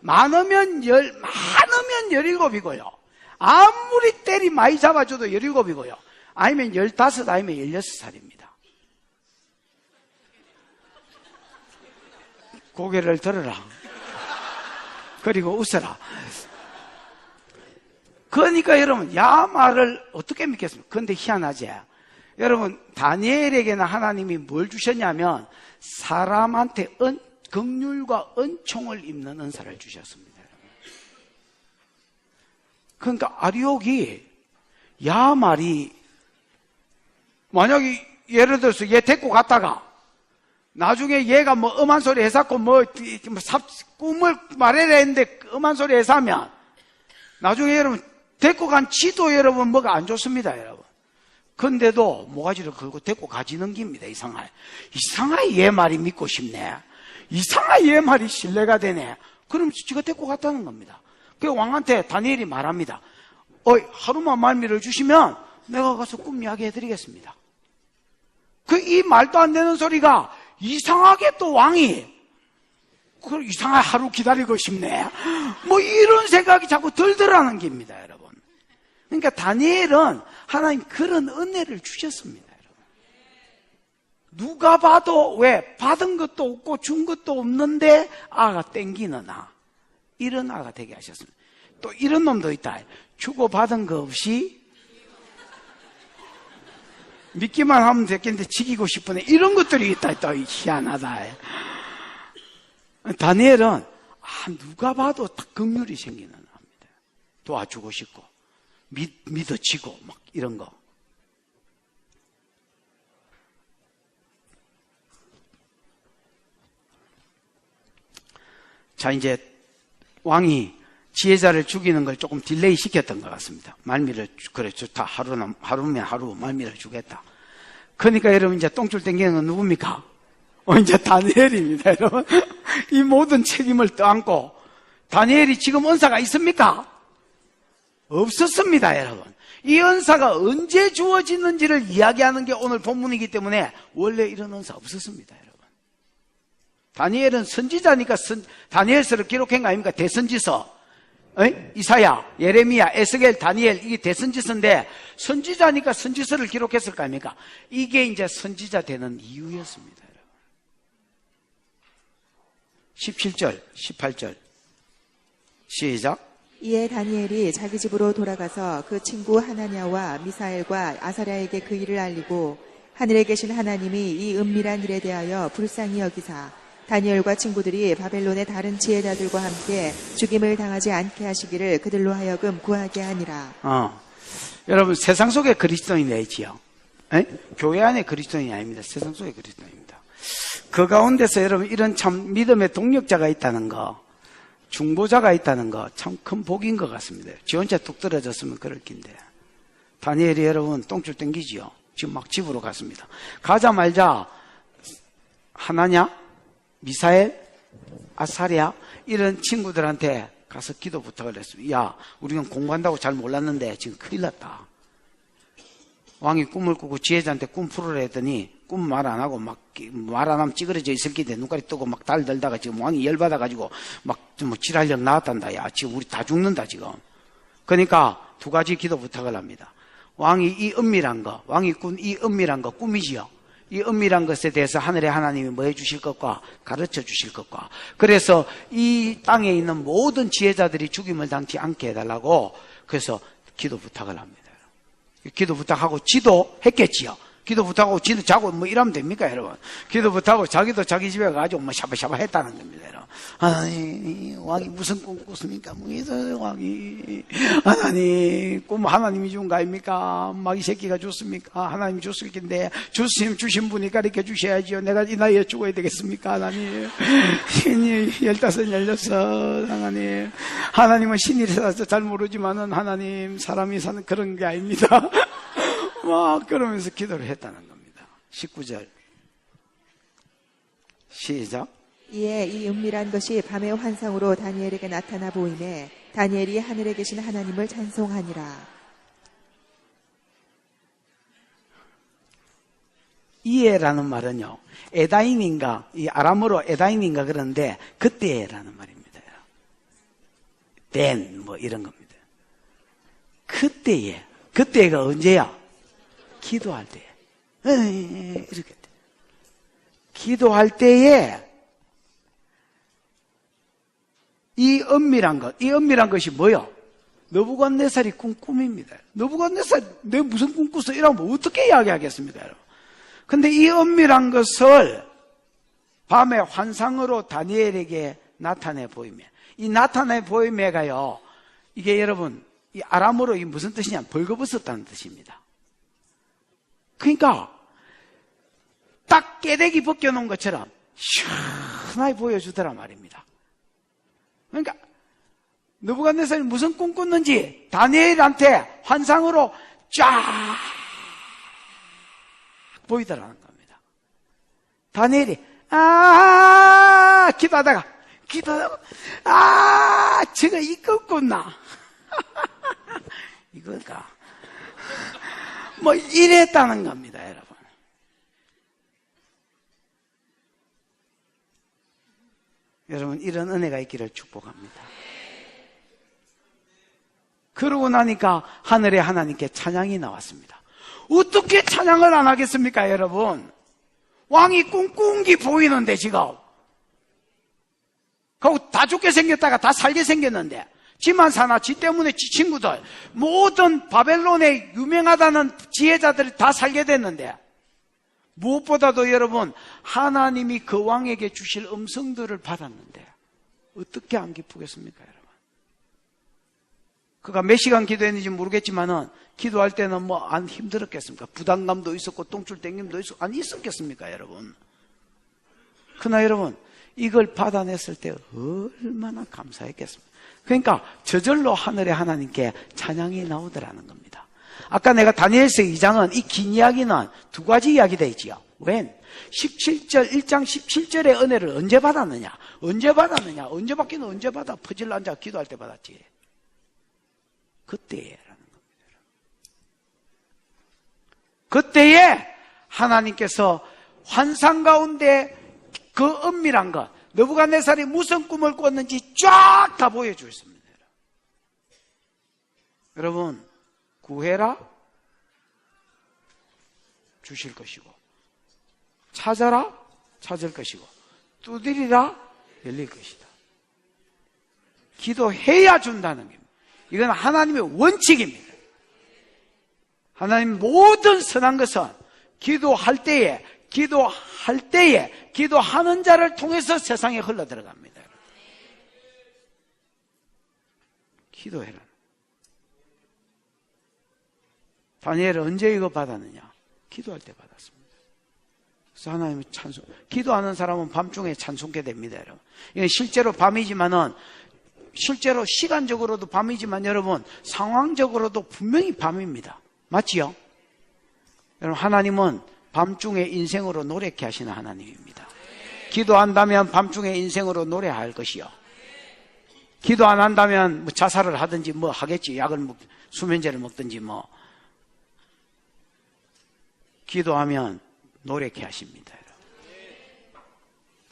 많으면 17이고요. 아무리 때리 많이 잡아줘도 17이고요. 아니면 15, 아니면 16살입니다. 고개를 들어라. 그리고 웃어라. 그러니까 여러분, 야 말을 어떻게 믿겠습니까? 그런데 희한하지? 여러분, 다니엘에게는 하나님이 뭘 주셨냐면 사람한테 긍휼과 은총을 입는 은사를 주셨습니다. 그러니까 아리옥이 야 말이 만약에 예를 들어서 얘 데리고 갔다가 나중에 얘가 뭐 음한 소리 해서고 꿈을 말해라 했는데 음한 소리 해서 하면 나중에 여러분 데리고 간 지도 여러분 뭐가 안 좋습니다, 여러분. 근데도 모가지를 걸고 데리고 가지는 겁니다. 이상하게 얘 말이 믿고 싶네. 이상하게 얘 말이 신뢰가 되네. 그럼 지가 데리고 갔다는 겁니다. 그 왕한테 다니엘이 말합니다. 하루만 말미를 주시면 내가 가서 꿈 이야기 해드리겠습니다. 이 말도 안 되는 소리가 이상하게 또 왕이 이상하게 하루 기다리고 싶네. 뭐 이런 생각이 자꾸 들더라는 겁니다, 여러분. 그러니까 다니엘은 하나님 그런 은혜를 주셨습니다, 여러분. 누가 봐도 왜 받은 것도 없고 준 것도 없는데 아가 땡기는 이런 아가 되게 하셨습니다. 또 이런 놈도 있다. 주고 받은 거 없이 믿기만 하면 됐겠는데 지키고 싶으네. 이런 것들이 있다. 또 희한하다. 다니엘은 누가 봐도 딱 긍휼이 생기는 겁니다. 도와주고 싶고 믿어지고 막 이런 거. 자, 이제 왕이 지혜자를 죽이는 걸 조금 딜레이 시켰던 것 같습니다. 말미를, 그래, 좋다. 하루면 하루 말미를 주겠다. 그러니까 여러분 이제 똥줄 땡기는 건 누굽니까? 이제 다니엘입니다, 여러분. 이 모든 책임을 떠안고, 다니엘이 지금 은사가 있습니까? 없었습니다, 여러분. 이 은사가 언제 주어지는지를 이야기하는 게 오늘 본문이기 때문에 원래 이런 은사 없었습니다, 여러분. 다니엘은 선지자니까 다니엘서를 기록한 거 아닙니까? 대선지서. 이사야, 예레미야, 에스겔, 다니엘, 이게 대선지서인데 선지자니까 선지서를 기록했을 거 아닙니까? 이게 이제 선지자 되는 이유였습니다, 여러분. 17절, 18절. 시작. 이에 다니엘이 자기 집으로 돌아가서 그 친구 하나냐와 미사엘과 아사랴에게 그 일을 알리고 하늘에 계신 하나님이 이 은밀한 일에 대하여 불쌍히 여기사 다니엘과 친구들이 바벨론의 다른 지혜자들과 함께 죽임을 당하지 않게 하시기를 그들로 하여금 구하게 하니라. 여러분 세상 속의 그리스도인이지요. 교회 안에 그리스도인이 아닙니다. 세상 속의 그리스도인입니다. 그 가운데서 여러분 이런 참 믿음의 동력자가 있다는 거, 중보자가 있다는 거 참 큰 복인 것 같습니다. 지 혼자 뚝 떨어졌으면 그럴 낀데. 다니엘이 여러분 똥줄 땡기지요. 지금 막 집으로 갔습니다. 가자마자 하나냐, 미사엘, 아사랴 이런 친구들한테 가서 기도 부탁을 했습니다. 야, 우리는 공부한다고 잘 몰랐는데 지금 큰일 났다. 왕이 꿈을 꾸고 지혜자한테 꿈 풀으라 했더니 꿈 말 안 하고 막 말 안 하면 찌그러져 있을 기대 눈깔이 뜨고 막 달들다가 지금 왕이 열받아가지고 막 뭐 지랄력 나왔단다. 야, 지금 우리 다 죽는다 지금. 그러니까 두 가지 기도 부탁을 합니다. 왕이 이 은밀한 거, 왕이 꾼 이 은밀한 거 꿈이지요. 이 은밀한 것에 대해서 하늘의 하나님이 뭐 해주실 것과 가르쳐 주실 것과, 그래서 이 땅에 있는 모든 지혜자들이 죽임을 당치 않게 해달라고 그래서 기도 부탁을 합니다. 기도 부탁하고 지도 했겠지요. 기도 부탁하고 지도 자고 뭐 이러면 됩니까, 여러분? 기도 부탁하고 자기도 자기 집에 가가지고 뭐 샤바샤바 했다는 겁니다, 여러분. 하나님, 왕이 무슨 꿈 꿨습니까? 뭐 있어요, 왕이. 하나님, 꿈 하나님이 준 거 아닙니까? 마귀 새끼가 줬습니까? 하나님이 줬을 텐데, 주신 분이 가르쳐 주셔야지요. 내가 이 나이에 죽어야 되겠습니까, 하나님? 신이 15, 16, 하나님. 하나님은 신이라서 잘 모르지만은 하나님, 사람이 사는 그런 게 아닙니다. 막 그러면서 기도를 했다는 겁니다. 19절 시작. 이에 이 은밀한 것이 밤의 환상으로 다니엘에게 나타나 보이매 다니엘이 하늘에 계신 하나님을 찬송하니라. 이에라는 말은요, 에다인인가, 이 아람어로 에다인인가 그런데 그때라는 말입니다. 된 뭐 이런 겁니다. 그때가 언제야? 기도할 때에. 이렇게 돼. 기도할 때에 이 은밀한 것이 뭐요? 느부갓네살이 꾼 꿈입니다. 느부갓네살, 내가 무슨 꿈 꿨어? 이러면 어떻게 이야기하겠습니까, 여러분? 근데 이 은밀한 것을 밤의 환상으로 다니엘에게 나타내 보이며, 이 나타내 보이며가요, 이게 여러분, 이 아람어로 이 무슨 뜻이냐? 벌거벗었다는 뜻입니다. 그러니까 딱 깨대기 벗겨놓은 것처럼 시원하게 보여주더라 말입니다. 그러니까 느부갓네살이 무슨 꿈 꿨는지 다니엘한테 환상으로 쫙 보이더라는 겁니다. 다니엘이 기도하다가 제가 이 꿈 꿨나? 이거가 뭐 이랬다는 겁니다, 여러분. 여러분, 이런 은혜가 있기를 축복합니다. 그러고 나니까 하늘의 하나님께 찬양이 나왔습니다. 어떻게 찬양을 안 하겠습니까, 여러분? 왕이 꿈꾼 게 보이는데 지금 그리고 다 죽게 생겼다가 다 살게 생겼는데, 지만 사나 지 때문에 지 친구들 모든 바벨론에 유명하다는 지혜자들이 다 살게 됐는데, 무엇보다도 여러분 하나님이 그 왕에게 주실 음성들을 받았는데 어떻게 안 기쁘겠습니까, 여러분? 그가 몇 시간 기도했는지 모르겠지만은 기도할 때는 뭐 안 힘들었겠습니까? 부담감도 있었고 똥줄 땡김도 있었고 안 있었겠습니까, 여러분? 그러나 여러분, 이걸 받아냈을 때 얼마나 감사했겠습니까? 그러니까 저절로 하늘의 하나님께 찬양이 나오더라는 겁니다. 아까 내가 다니엘서 2장은 이 긴 이야기는 두 가지 이야기가 있지요. 웬? 1장 17절의 은혜를 언제 받았느냐? 언제 받기는 언제 받아? 퍼질러 앉아 기도할 때 받았지. 그때라는 겁니다. 그때에 하나님께서 환상 가운데 그 은밀한 것, 느부갓네살이 무슨 꿈을 꿨는지 쫙 다 보여주셨습니다. 여러분, 구해라 주실 것이고, 찾아라 찾을 것이고, 두드리라 열릴 것이다. 기도해야 준다는 겁니다. 이건 하나님의 원칙입니다. 하나님 모든 선한 것은 기도할 때에 기도하는 자를 통해서 세상에 흘러 들어갑니다. 기도해라. 다니엘은 언제 이거 받았느냐? 기도할 때 받았습니다. 그래서 하나님의 찬송, 기도하는 사람은 밤중에 찬송게 됩니다, 여러분. 이건 실제로 밤이지만은, 실제로 시간적으로도 밤이지만 여러분, 상황적으로도 분명히 밤입니다. 맞지요? 여러분, 하나님은 밤중에 인생으로 노래케 하시는 하나님입니다. 기도한다면 밤중에 인생으로 노래할 것이요. 기도 안 한다면 뭐 자살을 하든지 뭐 하겠지. 수면제를 먹든지 뭐. 기도하면 노래케 하십니다.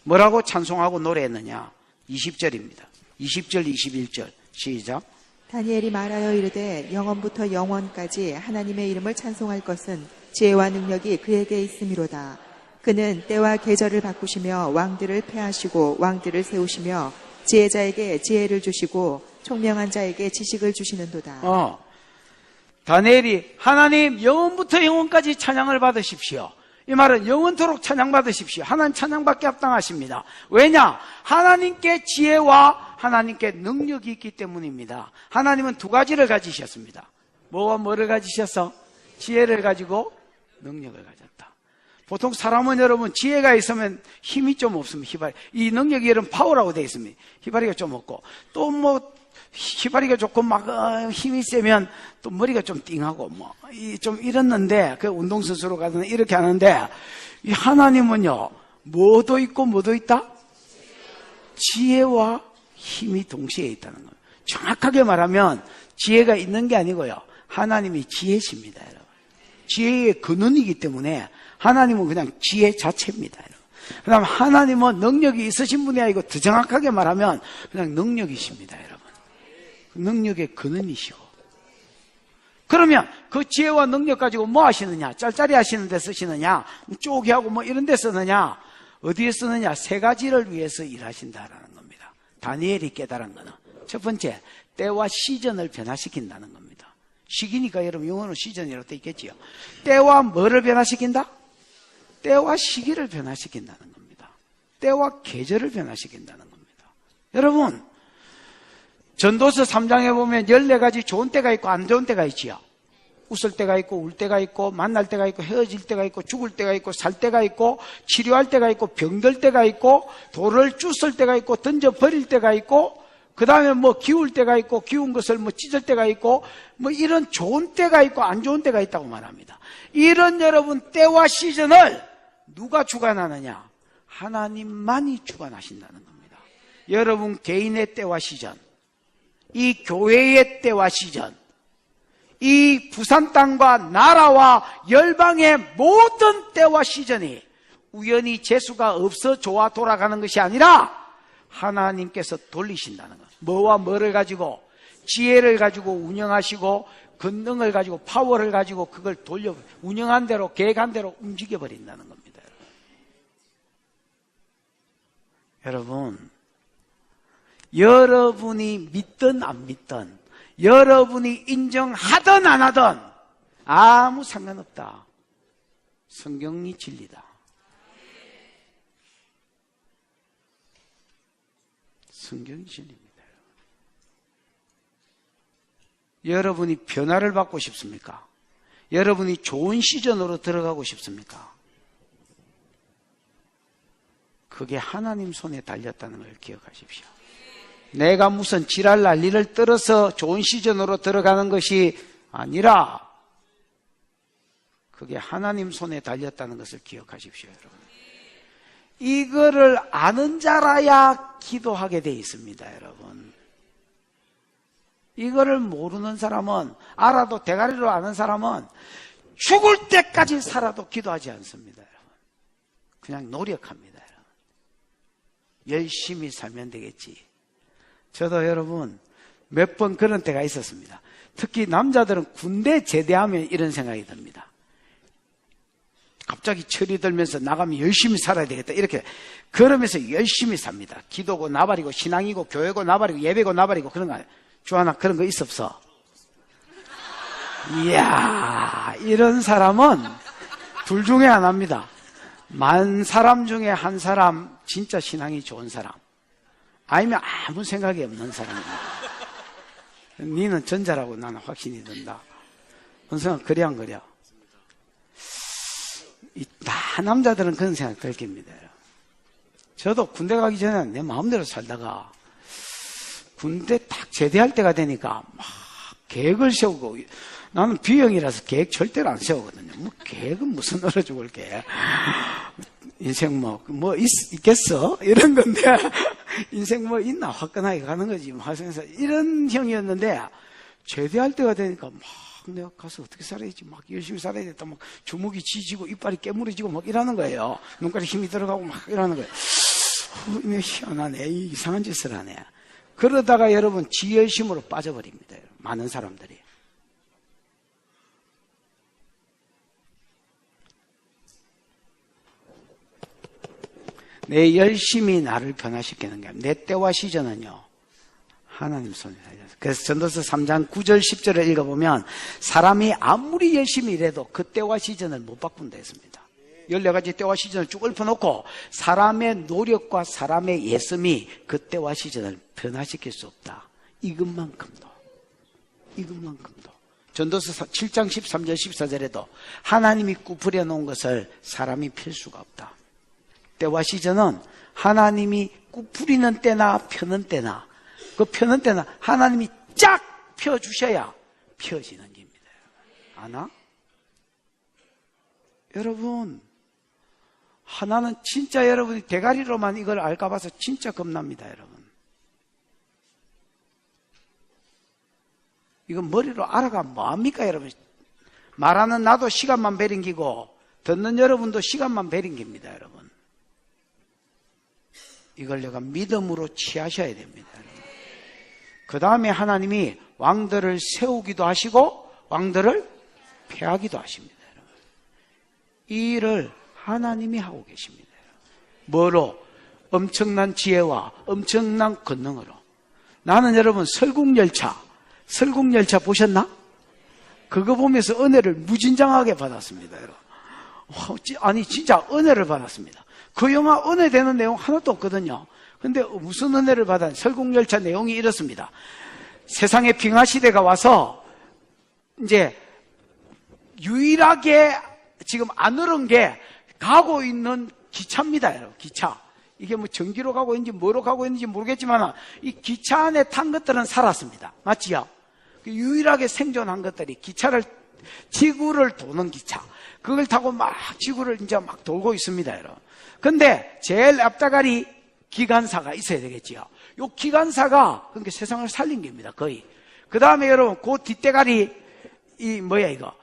뭐라고 찬송하고 노래했느냐? 20절입니다. 20절, 21절 시작. 다니엘이 말하여 이르되 영원부터 영원까지 하나님의 이름을 찬송할 것은 지혜와 능력이 그에게 있음이로다. 그는 때와 계절을 바꾸시며 왕들을 패하시고 왕들을 세우시며 지혜자에게 지혜를 주시고 총명한 자에게 지식을 주시는도다. 다니엘이 하나님 영원부터 영원까지 찬양을 받으십시오. 이 말은 영원토록 찬양받으십시오. 하나님 찬양받게 합당하십니다. 왜냐? 하나님께 지혜와 하나님께 능력이 있기 때문입니다. 하나님은 두 가지를 가지셨습니다. 뭐와 뭐를 가지셨어? 지혜를 가지고 능력을 가졌다. 보통 사람은 여러분 지혜가 있으면 힘이 좀 없으면 휘발이, 이 능력이 여러분 파워라고 되어 있습니다. 휘발이가 좀 없고, 또 뭐 휘발이가 좋고 막 힘이 세면 또 머리가 좀 띵하고 뭐 좀 이랬는데, 그 운동선수로 가든 이렇게 하는데, 이 하나님은요 뭐도 있고 뭐도 있다? 지혜와 힘이 동시에 있다는 거예요. 정확하게 말하면 지혜가 있는 게 아니고요, 하나님이 지혜십니다, 여러분. 지혜의 근원이기 때문에 하나님은 그냥 지혜 자체입니다, 여러분. 그 다음 하나님은 능력이 있으신 분이 아니고, 더 정확하게 말하면 그냥 능력이십니다, 여러분. 능력의 근원이시고. 그러면 그 지혜와 능력 가지고 뭐 하시느냐? 짤짤이 하시는 데 쓰시느냐? 쪼개하고 뭐 이런 데 쓰느냐? 어디에 쓰느냐? 세 가지를 위해서 일하신다라는 겁니다. 다니엘이 깨달은 거는 첫 번째, 때와 시즌을 변화시킨다는 겁니다. 시기니까 여러분 영어로 시즌이라고 돼 있겠지요. 때와 뭐를 변화시킨다? 때와 시기를 변화시킨다는 겁니다. 때와 계절을 변화시킨다는 겁니다. 여러분, 전도서 3장에 보면 14가지 좋은 때가 있고 안 좋은 때가 있지요. 웃을 때가 있고 울 때가 있고 만날 때가 있고 헤어질 때가 있고 죽을 때가 있고 살 때가 있고 치료할 때가 있고 병들 때가 있고 돌을 주술 때가 있고 던져 버릴 때가 있고, 그 다음에 뭐 기울 때가 있고 기운 것을 뭐 찢을 때가 있고, 뭐 이런 좋은 때가 있고 안 좋은 때가 있다고 말합니다. 이런 여러분 때와 시즌을 누가 주관하느냐? 하나님만이 주관하신다는 겁니다. 여러분 개인의 때와 시즌, 이 교회의 때와 시즌, 이 부산 땅과 나라와 열방의 모든 때와 시즌이 우연히 재수가 없어 좋아 돌아가는 것이 아니라 하나님께서 돌리신다는 것. 뭐와 뭐를 가지고? 지혜를 가지고 운영하시고 권능을 가지고 파워를 가지고 그걸 돌려 운영한 대로 계획한 대로 움직여 버린다는 겁니다. 여러분, 여러분이 믿든 안 믿든, 여러분이 인정하든 안 하든 아무 상관없다. 성경이 진리다. 성경이 진리입니다. 여러분이 변화를 받고 싶습니까? 여러분이 좋은 시즌으로 들어가고 싶습니까? 그게 하나님 손에 달렸다는 걸 기억하십시오. 내가 무슨 지랄 난리를 떨어서 좋은 시즌으로 들어가는 것이 아니라 그게 하나님 손에 달렸다는 것을 기억하십시오, 여러분. 이거를 아는 자라야 기도하게 돼 있습니다, 여러분. 이거를 모르는 사람은, 알아도 대가리로 아는 사람은 죽을 때까지 살아도 기도하지 않습니다, 여러분. 그냥 노력합니다, 여러분. 열심히 살면 되겠지. 저도 여러분 몇 번 그런 때가 있었습니다. 특히 남자들은 군대 제대하면 이런 생각이 듭니다. 갑자기 철이 들면서 나가면 열심히 살아야 되겠다, 이렇게 그러면서 열심히 삽니다. 기도고 나발이고 신앙이고 교회고 나발이고 예배고 나발이고 그런 거 아니에요. 주하나 그런 거 있어 없어? 이야, 이런 사람은 둘 중에 하나입니다. 만 사람 중에 한 사람 진짜 신앙이 좋은 사람, 아니면 아무 생각이 없는 사람입니다. 니는 전자라고 나는 확신이 든다. 언성은 그래 안 그래? 다 남자들은 그런 생각 들 겁니다. 저도 군대 가기 전에 내 마음대로 살다가 군대 딱 제대할 때가 되니까 막 계획을 세우고, 나는 B형이라서 계획 절대로 안 세우거든요. 뭐 계획은 무슨 얼어 죽을 게. 인생 뭐 있겠어? 이런 건데, 인생 뭐 있나? 화끈하게 가는 거지. 하면서 이런 형이었는데, 제대할 때가 되니까 막 내가 가서 어떻게 살아야지, 막 열심히 살아야겠다, 막 주먹이 지지고 이빨이 깨물어지고 막 이러는 거예요. 눈깔에 힘이 들어가고 막 이러는 거예요. 희한하네. 이상한 짓을 하네. 그러다가 여러분 지열심으로 빠져버립니다, 많은 사람들이. 내 열심히 나를 변화시키는 게 내 때와 시전은요 하나님 손에 달렸어요. 그래서 전도서 3장 9절 10절을 읽어보면 사람이 아무리 열심히 일해도 그 때와 시전을 못 바꾼다 했습니다. 14가지 때와 시전을 쭉 읊어놓고 사람의 노력과 사람의 예씀이 그 때와 시전을 변화시킬 수 없다. 이것만큼도 전도서 7장 13절 14절에도 하나님이 꾸풀여 놓은 것을 사람이 필 수가 없다. 때와 시전은 하나님이 꾸풀이는 때나 펴는 때나 그 펴는 때나 하나님이 쫙 펴주셔야 펴지는 겁니다. 아나? 여러분 하나는 진짜 여러분이 대가리로만 이걸 알까 봐서 진짜 겁납니다. 여러분 이건 머리로 알아가면 뭐합니까? 여러분 말하는 나도 시간만 베린기고 듣는 여러분도 시간만 베린깁니다. 여러분 이걸 내가 믿음으로 취하셔야 됩니다. 그 다음에 하나님이 왕들을 세우기도 하시고 왕들을 폐하기도 하십니다. 여러분. 이 일을 하나님이 하고 계십니다. 뭐로? 엄청난 지혜와 엄청난 권능으로. 나는 여러분 설국열차 보셨나? 그거 보면서 은혜를 무진장하게 받았습니다. 여러분. 아니 진짜 은혜를 받았습니다. 그 영화 은혜 되는 내용 하나도 없거든요. 근데 무슨 은혜를 받았냐? 설국열차 내용이 이렇습니다. 세상에 빙하시대가 와서 이제 유일하게 지금 안 흐른 게 가고 있는 기차입니다. 여러분. 기차. 이게 뭐 전기로 가고 있는지 뭐로 가고 있는지 모르겠지만 이 기차 안에 탄 것들은 살았습니다. 맞지요? 유일하게 생존한 것들이 기차를 지구를 도는 기차. 그걸 타고 막 지구를 이제 막 돌고 있습니다. 여러분. 근데 제일 앞다가리 기관사가 있어야 되겠지요. 요 기관사가 그러니까 세상을 살린 겁니다. 거의. 그 다음에 여러분 그 뒷대가리 이 뭐야 이거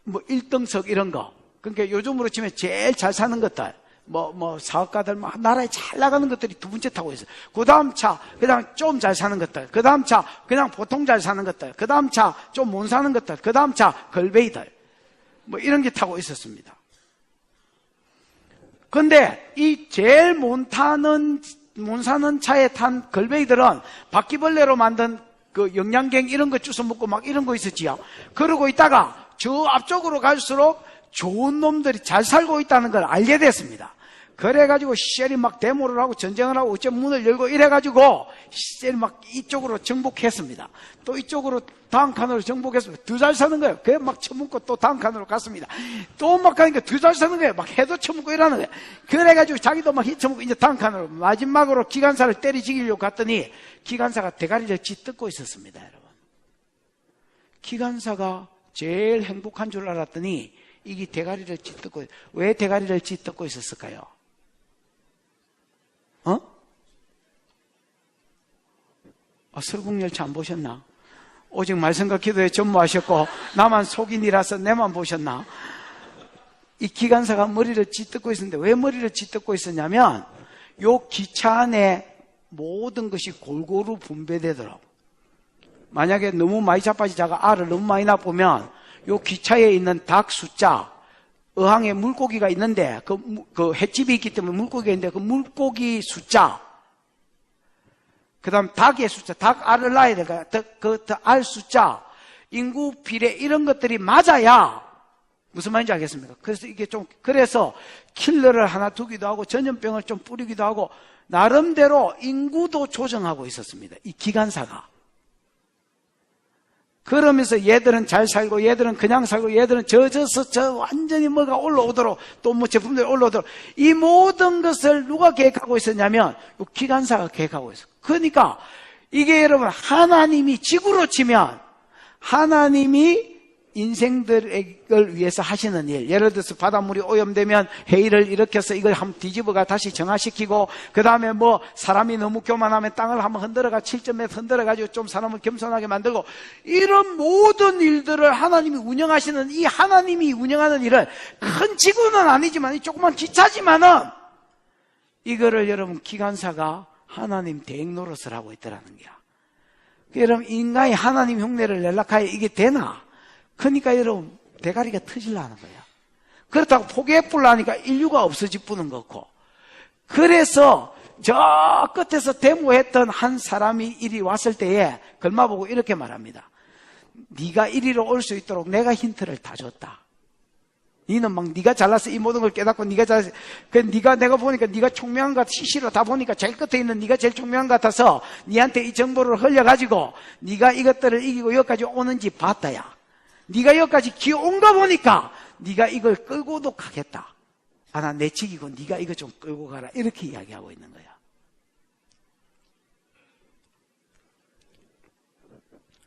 뭐 1등석 이런 거. 그러니까 요즘으로 치면 제일 잘 사는 것들 뭐 사업가들 막 나라에 잘 나가는 것들이 두 번째 타고 있어요. 그 다음 차 그다음 좀 잘 사는 것들, 그 다음 차 그냥 보통 잘 사는 것들, 그 다음 차 좀 못 사는 것들, 그 다음 차 걸베이들 뭐 이런 게 타고 있었습니다. 근데 이 제일 못 사는 차에 탄 걸베이들은 바퀴벌레로 만든 그 영양갱 이런 거 주워 먹고 막 이런 거 있었지요. 그러고 있다가 저 앞쪽으로 갈수록 좋은 놈들이 잘 살고 있다는 걸 알게 됐습니다. 그래가지고 시절이 막 데모를 하고 전쟁을 하고 어째 문을 열고 이래가지고 시절이 막 이쪽으로 정복했습니다. 또 이쪽으로 다음 칸으로 정복했습니다. 더 잘 사는 거예요. 그래 막 처먹고 또 다음 칸으로 갔습니다. 또 막 가니까 더 잘 사는 거예요. 막 해도 처먹고 이러는 거예요. 그래가지고 자기도 막 처먹고 이제 다음 칸으로 마지막으로 기관사를 때리 죽이려고 갔더니 기관사가 대가리를 찢뜯고 있었습니다. 여러분. 기관사가 제일 행복한 줄 알았더니 이게 대가리를 찢뜯고 왜 대가리를 찢뜯고 있었을까요? 설국열차 안 보셨나? 오직 말씀과 기도에 전무하셨고 나만 속인이라서 내만 보셨나? 이 기관사가 머리를 찢뜯고 있었는데 왜 머리를 찢뜯고 있었냐면 요 기차 안에 모든 것이 골고루 분배되도록 만약에 너무 많이 자빠지다가 알을 너무 많이 놔보면 요 기차에 있는 닭 숫자 어항에 물고기가 있는데 그 횟집이 있기 때문에 물고기가 있는데 그 물고기 숫자 그 다음 닭의 숫자, 닭 알을 낳아야 될까요? 그 알 숫자, 인구 비례 이런 것들이 맞아야 무슨 말인지 알겠습니까? 그래서 이게 그래서 킬러를 하나 두기도 하고 전염병을 좀 뿌리기도 하고 나름대로 인구도 조정하고 있었습니다. 이 기관사가. 그러면서 얘들은 잘 살고 얘들은 그냥 살고 얘들은 저 완전히 뭐가 올라오도록 또 뭐 제품들이 올라오도록 이 모든 것을 누가 계획하고 있었냐면 이 기관사가 계획하고 있어요. 그러니까 이게 여러분 하나님이 지구로 치면 하나님이 인생들을 위해서 하시는 일, 예를 들어서 바닷물이 오염되면 해일을 일으켜서 이걸 한번 뒤집어가 다시 정화시키고 그 다음에 뭐 사람이 너무 교만하면 땅을 한번 흔들어가 7.m 흔들어가지고 좀 사람을 겸손하게 만들고 이런 모든 일들을 하나님이 운영하시는 이 하나님이 운영하는 일은 큰 지구는 아니지만 이 조그만 기차지만은 이거를 여러분 기관사가 하나님 대행 노릇을 하고 있더라는 거야. 여러분 인간이 하나님 흉내를 내려고 하여 이게 되나? 그러니까 여러분 대가리가 터질라는 거야. 그렇다고 포기해보려니까 인류가 없어질 뿐은 거고. 그래서 저 끝에서 데모했던 한 사람이 이리 왔을 때에 걸마보고 이렇게 말합니다. 네가 이리로 올 수 있도록 내가 힌트를 다 줬다. 니는 막 네가 잘나서 이 모든 걸 깨닫고 네가 잘나서 내가 보니까 네가 총명한 것 같아. 시시로 다 보니까 제일 끝에 있는 네가 제일 총명한 것 같아서 니한테 이 정보를 흘려가지고 네가 이것들을 이기고 여기까지 오는지 봤다야. 네가 여기까지 기어온 거 보니까 네가 이걸 끌고도 가겠다. 아, 나 내치기고 네가 이거 좀 끌고 가라. 이렇게 이야기하고 있는 거야.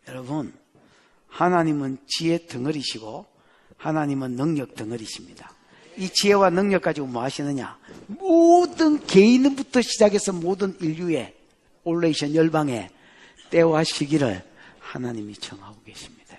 여러분, 하나님은 지혜 덩어리시고 하나님은 능력 덩어리십니다. 이 지혜와 능력 가지고 뭐 하시느냐? 모든 개인부터 시작해서 모든 인류의 올레이션 열방의 때와 시기를 하나님이 정하고 계십니다.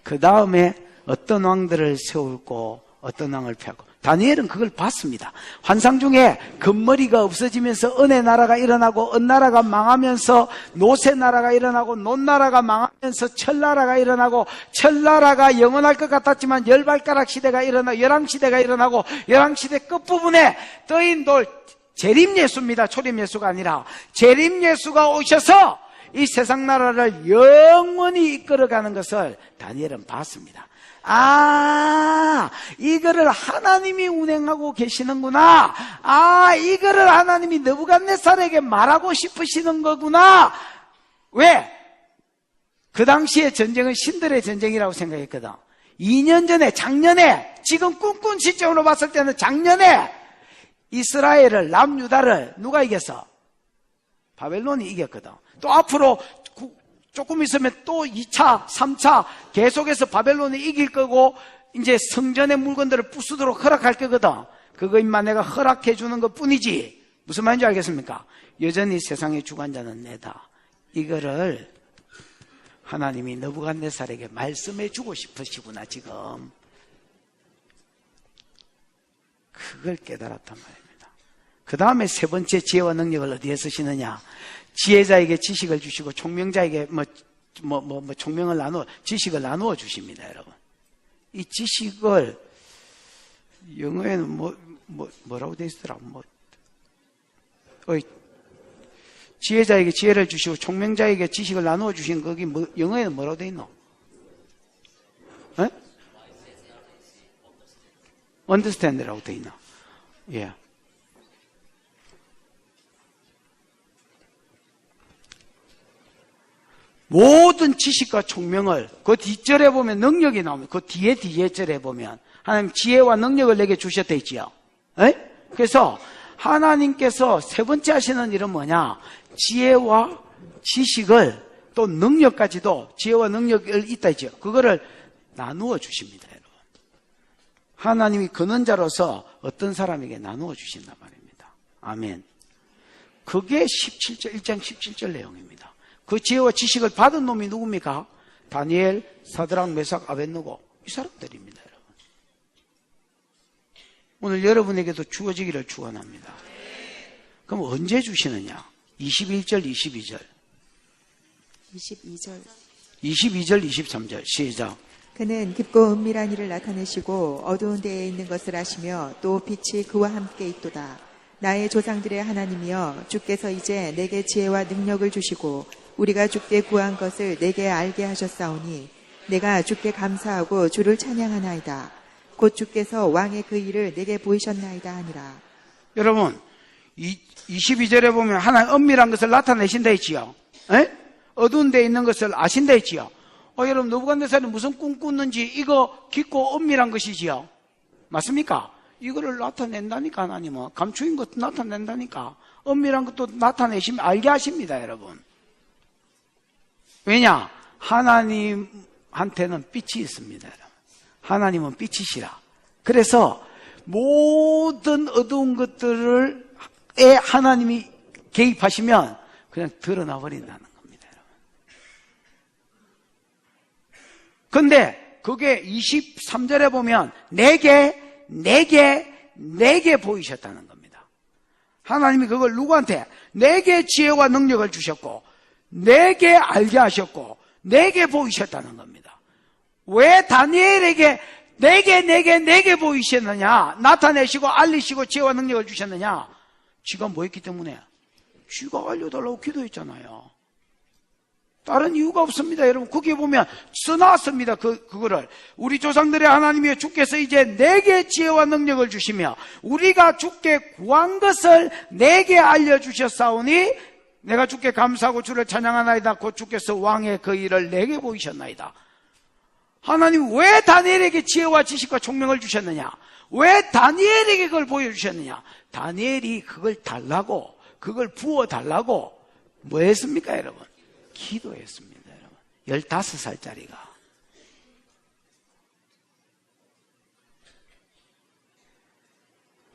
그 다음에 어떤 왕들을 세우고 어떤 왕을 펴고 다니엘은 그걸 봤습니다. 환상 중에 금머리가 없어지면서 은혜 나라가 일어나고 은나라가 망하면서 노새 나라가 일어나고 논나라가 망하면서 철나라가 일어나고 철나라가 영원할 것 같았지만 열발가락 시대가 일어나고 열왕시대가 일어나고 열왕시대 끝부분에 떠인 돌 재림예수입니다. 초림예수가 아니라 재림예수가 오셔서 이 세상 나라를 영원히 이끌어가는 것을 다니엘은 봤습니다. 아, 이거를 하나님이 운행하고 계시는구나. 아, 이거를 하나님이 느부갓네살에게 말하고 싶으시는 거구나. 왜? 그 당시에 전쟁은 신들의 전쟁이라고 생각했거든. 2년 전에, 작년에, 지금 꿈꾼 시점으로 봤을 때는 작년에 이스라엘을, 남유다를 누가 이겼어? 바벨론이 이겼거든. 또 앞으로 조금 있으면 또 2차, 3차 계속해서 바벨론이 이길 거고 이제 성전의 물건들을 부수도록 허락할 거거든. 그거 임마 내가 허락해 주는 것 뿐이지. 무슨 말인지 알겠습니까? 여전히 세상의 주관자는 내다. 이거를 하나님이 느부갓네살에게 말씀해 주고 싶으시구나 지금. 그걸 깨달았단 말입니다. 그 다음에 세 번째 지혜와 능력을 어디에 쓰시느냐? 지혜자에게 지식을 주시고 총명자에게 총명을 나누어 지식을 나누어 주십니다, 여러분. 이 지식을 영어에는 뭐라고 돼 있더라? 지혜자에게 지혜를 주시고 총명자에게 지식을 나누어 주신 거기 영어에는 뭐라고 돼 있노? 에? understand라고 돼 있나? 예. 모든 지식과 총명을 그 뒷절에 보면 능력이 나옵니다. 그 뒤에 절에 보면 하나님 지혜와 능력을 내게 주셨다 있지요. 그래서 하나님께서 세 번째 하시는 일은 뭐냐? 지혜와 지식을 또 능력까지도 지혜와 능력을 있다 있죠. 그거를 나누어 주십니다, 여러분. 하나님이 근원자로서 어떤 사람에게 나누어 주신단 말입니다. 아멘. 그게 1장 17절 내용입니다. 그 지혜와 지식을 받은 놈이 누굽니까? 다니엘, 사드락, 메삭, 아벳느고 이 사람들입니다, 여러분. 오늘 여러분에게도 주어지기를 축원합니다. 그럼 언제 주시느냐? 21절, 22절. 22절, 23절. 시작. 그는 깊고 은밀한 일을 나타내시고 어두운 데에 있는 것을 아시며 또 빛이 그와 함께 있도다. 나의 조상들의 하나님이여 주께서 이제 내게 지혜와 능력을 주시고 우리가 주께 구한 것을 내게 알게 하셨사오니 내가 주께 감사하고 주를 찬양하나이다. 곧 주께서 왕의 그 일을 내게 보이셨나이다 하니라. 여러분 22절에 보면 하나님 은밀한 것을 나타내신다 했지요. 어두운 데에 있는 것을 아신다 했지요. 여러분 느부갓네살이 무슨 꿈 꿨는지 이거 깊고 은밀한 것이지요. 맞습니까? 이거를 나타낸다니까. 하나님은 감추인 것도 나타낸다니까. 은밀한 것도 나타내시면 알게 하십니다, 여러분. 왜냐? 하나님한테는 빛이 있습니다, 여러분. 하나님은 빛이시라. 그래서 모든 어두운 것들에 하나님이 개입하시면 그냥 드러나 버린다는 겁니다, 여러분. 근데 그게 23절에 보면 내게 보이셨다는 겁니다. 하나님이 그걸 누구한테? 내게 지혜와 능력을 주셨고 내게 알게 하셨고 내게 보이셨다는 겁니다. 왜 다니엘에게 내게 보이셨느냐? 나타내시고 알리시고 지혜와 능력을 주셨느냐? 쥐가 뭐 했기 때문에? 쥐가 알려달라고 기도했잖아요. 다른 이유가 없습니다. 여러분, 거기에 보면 써놨습니다. 그거를. 우리 조상들의 하나님이여 주께서 이제 내게 지혜와 능력을 주시며 우리가 주께 구한 것을 내게 알려주셨사오니 내가 주께 감사하고 주를 찬양하나이다. 곧 주께서 왕의 그 일을 내게 보이셨나이다. 하나님 왜 다니엘에게 지혜와 지식과 총명을 주셨느냐? 왜 다니엘에게 그걸 보여주셨느냐? 다니엘이 그걸 달라고, 그걸 부어달라고 뭐 했습니까, 여러분? 기도했습니다, 여러분. 15살짜리가.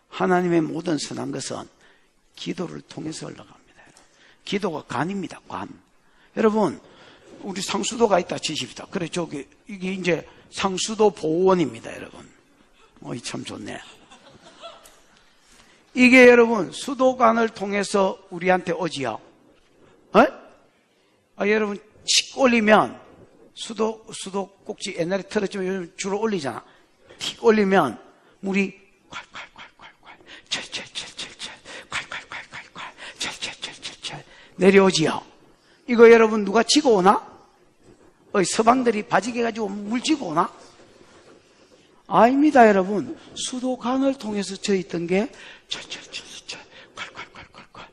하나님의 모든 선한 것은 기도를 통해서 올라갑니다, 여러분. 기도가 관입니다, 관. 여러분, 우리 상수도가 있다 치십시다. 그래, 이게 이제 상수도 보호원입니다, 여러분. 참 좋네. 이게 여러분, 수도관을 통해서 우리한테 오지요. 여러분, 칙 올리면, 수도 꼭지 옛날에 틀었지만 요즘 주로 올리잖아. 틱 올리면, 물이 콸콸콸콸콸, 찰찰찰찰찰, 콸콸콸콸콸, 찰찰찰찰찰, 내려오지요. 이거 여러분 누가 지고 오나? 서방들이 바지게 가지고 물 지고 오나? 아닙니다, 여러분. 수도관을 통해서 져 있던 게 찰찰찰찰, 콸콸콸콸콸.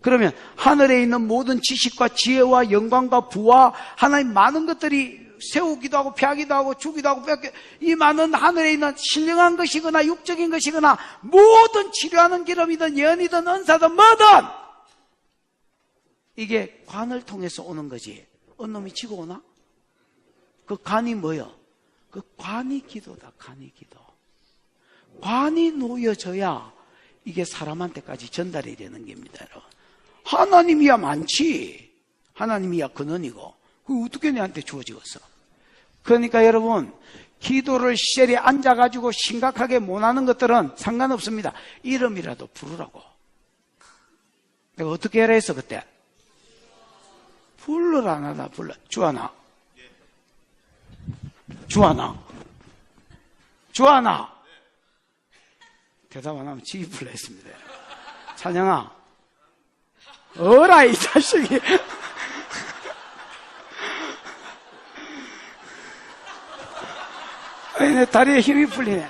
그러면 하늘에 있는 모든 지식과 지혜와 영광과 부와 하나님 많은 것들이 세우기도 하고 피하기도 하고 주기도 하고 뺏기, 이 많은 하늘에 있는 신령한 것이거나 육적인 것이거나 모든 치료하는 기름이든 예언이든 은사든 뭐든 이게 관을 통해서 오는 거지. 어느 놈이 지고 오나? 그 관이 뭐요? 그 관이 기도다. 관이 기도. 관이 놓여져야 이게 사람한테까지 전달이 되는 겁니다, 여러분. 하나님이야 많지. 하나님이야 근원이고. 그게 어떻게 내한테 주어지겠어? 그러니까 여러분, 기도를 시절에 앉아가지고 심각하게 못하는 것들은 상관없습니다. 이름이라도 부르라고. 내가 어떻게 해라 했어, 그때? 불러라, 나다, 불러. 주하나. 주하나. 주하나. 대답 안 하면 지기 불러 했습니다. 찬양아. 어라, 이 자식이. 내 다리에 힘이 풀리네.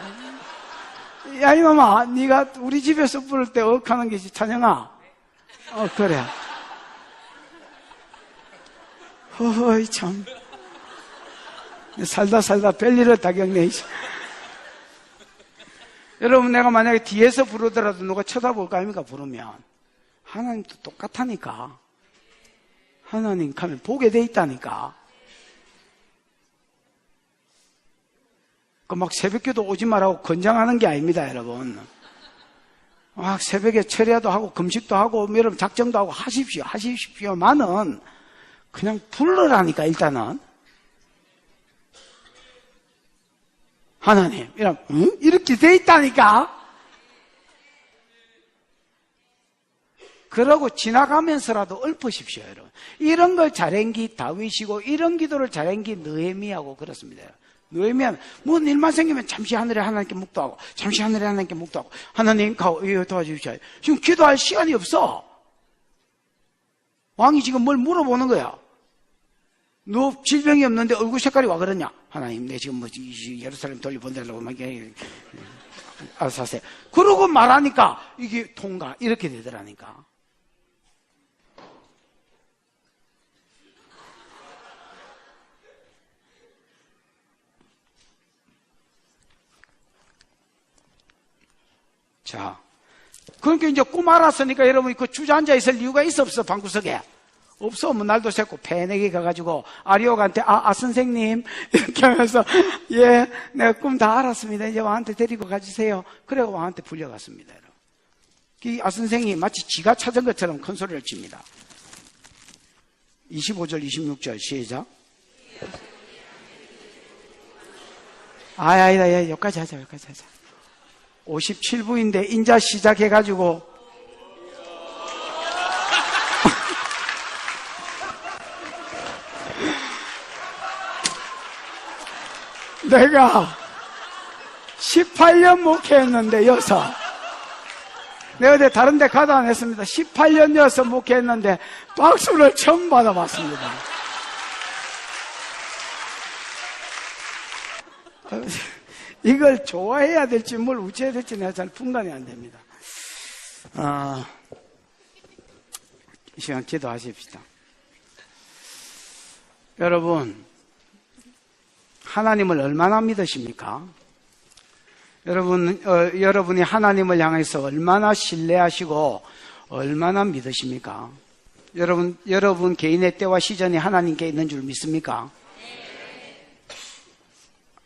야, 이놈아, 네가 우리 집에서 부를 때 억하는 게지, 찬양아. 그래. 허허이, 참. 살다 별일을 다 겪네. 여러분, 내가 만약에 뒤에서 부르더라도 누가 쳐다볼 거 아닙니까, 부르면. 하나님도 똑같다니까. 하나님 가면 보게 돼 있다니까. 막 새벽기도 오지 말라고 권장하는 게 아닙니다, 여러분. 막 새벽에 철야도 하고 금식도 하고 여러분 작정도 하고 하십시오만은 그냥 불러라니까. 일단은 하나님 이렇게 돼 있다니까. 그러고 지나가면서라도 읊으십시오, 여러분. 이런 걸 잘행기 다윗이고 이런 기도를 잘행기 느헤미야고 그렇습니다. 느헤미야는 뭔 일만 생기면 잠시 하늘에 하나님께 묵도하고 잠시 하늘에 하나님께 묵도하고 하나님 도와주십시오. 지금 기도할 시간이 없어. 왕이 지금 뭘 물어보는 거야. 너 질병이 없는데 얼굴 색깔이 와 그러냐? 하나님, 내 지금 예루살렘 돌려보내려고 막 알아서 하세요. 그러고 말하니까 이게 통과 이렇게 되더라니까. 자, 그러니까 이제 꿈 알았으니까 여러분이 그 주저앉아 있을 이유가 있어 없어? 방구석에 없어. 뭐 날도 새고 패내기 가가지고 아리오가한테 선생님 이렇게 하면서 예, 내가 꿈 다 알았습니다. 이제 왕한테 데리고 가주세요. 그래 왕한테 불려갔습니다. 여러분. 이 선생이 마치 지가 찾은 것처럼 큰 소리를 칩니다. 25절 26절 시작. 아니다, 여기까지 하자. 57부인데 인자 시작해가지고 내가 18년 목회했는데 여서 내가 어제 다른 데 가다 안 했습니다. 18년 여서 목회했는데 박수를 처음 받아봤습니다. 이걸 좋아해야 될지 뭘 우째해야 될지 내가 잘 분간이 안 됩니다. 이 시간 기도하십시다. 여러분, 하나님을 얼마나 믿으십니까? 여러분이 하나님을 향해서 얼마나 신뢰하시고 얼마나 믿으십니까? 여러분 개인의 때와 시전이 하나님께 있는 줄 믿습니까?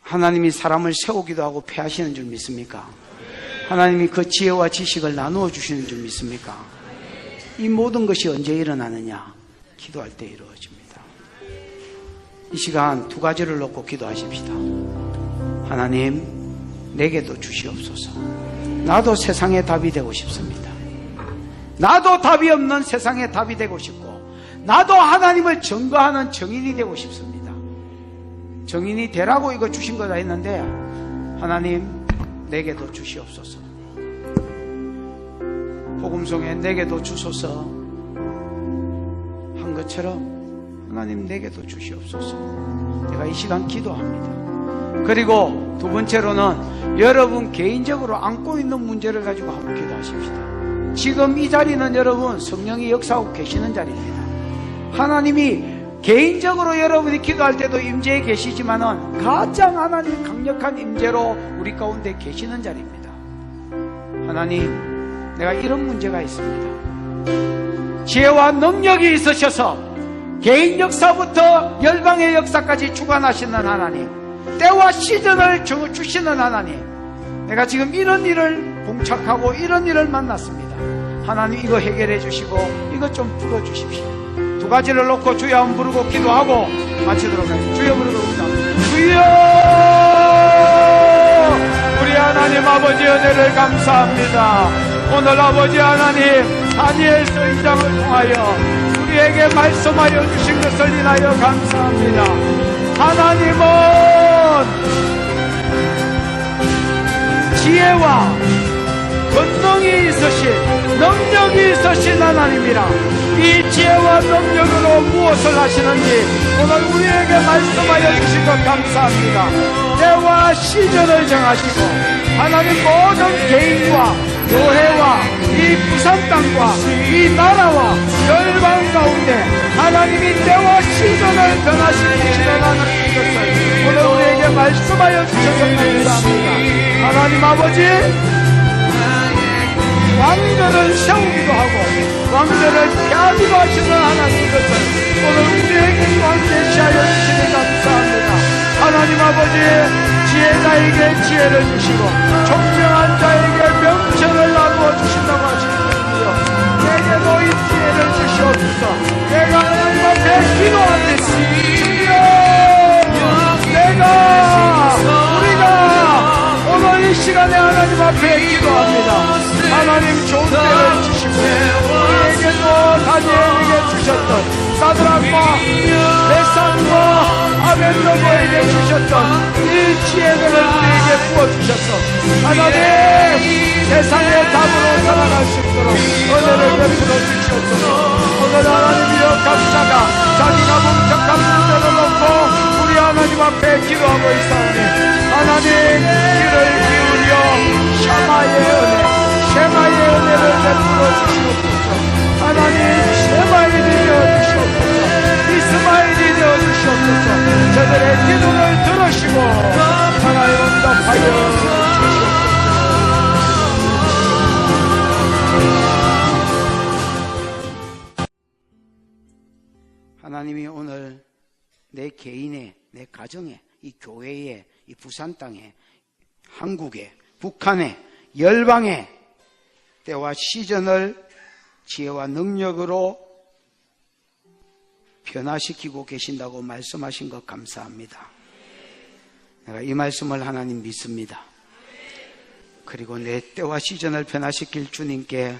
하나님이 사람을 세우기도 하고 폐하시는 줄 믿습니까? 하나님이 그 지혜와 지식을 나누어 주시는 줄 믿습니까? 이 모든 것이 언제 일어나느냐? 기도할 때 이루어집니다. 이 시간 두 가지를 놓고 기도하십시다. 하나님, 내게도 주시옵소서. 나도 세상의 답이 되고 싶습니다. 나도 답이 없는 세상의 답이 되고 싶고, 나도 하나님을 증거하는 증인이 되고 싶습니다. 증인이 되라고 이거 주신 거다 했는데, 하나님, 내게도 주시옵소서. 복음송에 내게도 주소서 한 것처럼 하나님 내게도 주시옵소서. 제가 이 시간 기도합니다. 그리고 두 번째로는 여러분 개인적으로 안고 있는 문제를 가지고 한번 기도하십시다. 지금 이 자리는 여러분 성령이 역사하고 계시는 자리입니다. 하나님이 개인적으로 여러분이 기도할 때도 임재에 계시지만은 가장 하나님 강력한 임재로 우리 가운데 계시는 자리입니다. 하나님, 내가 이런 문제가 있습니다. 지혜와 능력이 있으셔서 개인 역사부터 열방의 역사까지 주관하시는 하나님, 때와 시즌을 주시는 하나님, 내가 지금 이런 일을 봉착하고 이런 일을 만났습니다. 하나님, 이거 해결해 주시고 이것 좀 풀어주십시오. 두 가지를 놓고 주여 한번 부르고 기도하고 마치도록 하겠습니다. 주여 부르고 기도합니다. 주여! 우리 하나님 아버지 은혜를 감사합니다. 오늘 아버지 하나님 다니엘서 2장을 통하여 우리에게 말씀하여 주신 것을 인하여 감사합니다. 하나님은 지혜와 권능이 있으신, 능력이 있으신 하나님이라. 이 지혜와 능력으로 무엇을 하시는지 오늘 우리에게 말씀하여 주신 것 감사합니다. 때와 시즌을 정하시고 하나님 모든 개인과 교회와 이 부산 땅과 이 나라와 열방 가운데 하나님이 때와 시즌을 변화시키시는 하나님의 것을 오늘 우리에게 말씀하여 주셔서 감사합니다. 하나님 아버지, 왕들을 세우기도 하고 왕들을 폐하기도 하시는 하나님의 것을 오늘 우리에게 또한 계시하여 주시니 감사합니다. 하나님 아버지, 지혜자에게 지혜를 주시고 총명한 자에게 명철을 나누어 주신다고 하시는군요. 내게도 이 지혜를 주시옵소서. 내가 하나님 앞에 기도할 때 우리가 오늘 이 시간에 하나님 앞에 기도합니다. 하나님 좋은 때를 주시고 우리에게도 다니엘에게 주셨던 사드락과 메삭과 아벤노고에게 주셨던 이 지혜들을 우리에게 부어주셨어. 하나님, 세상의 답으로 살아갈 수 있도록 은혜를 베풀어 주시옵소서. 오늘 하나님이여 각자가 자기가 봉착한 문제를 놓고 우리 하나님 앞에 기도하고 있사오니 하나님 귀를 기울여 샤마의 은혜를 베풀어 주시옵소서. 하나님 쉐마일이 되어 주시옵소서. 이스마일이 되어 주시옵소서. 저들의 기도를 들으시고 하나님 응답하여 주시옵소서. 하나님이 오늘 내 개인의, 내 가정에, 이 교회에, 이 부산 땅에, 한국에, 북한에, 열방에 때와 시즌을 지혜와 능력으로 변화시키고 계신다고 말씀하신 것 감사합니다. 내가 이 말씀을 하나님 믿습니다. 그리고 내 때와 시즌을 변화시킬 주님께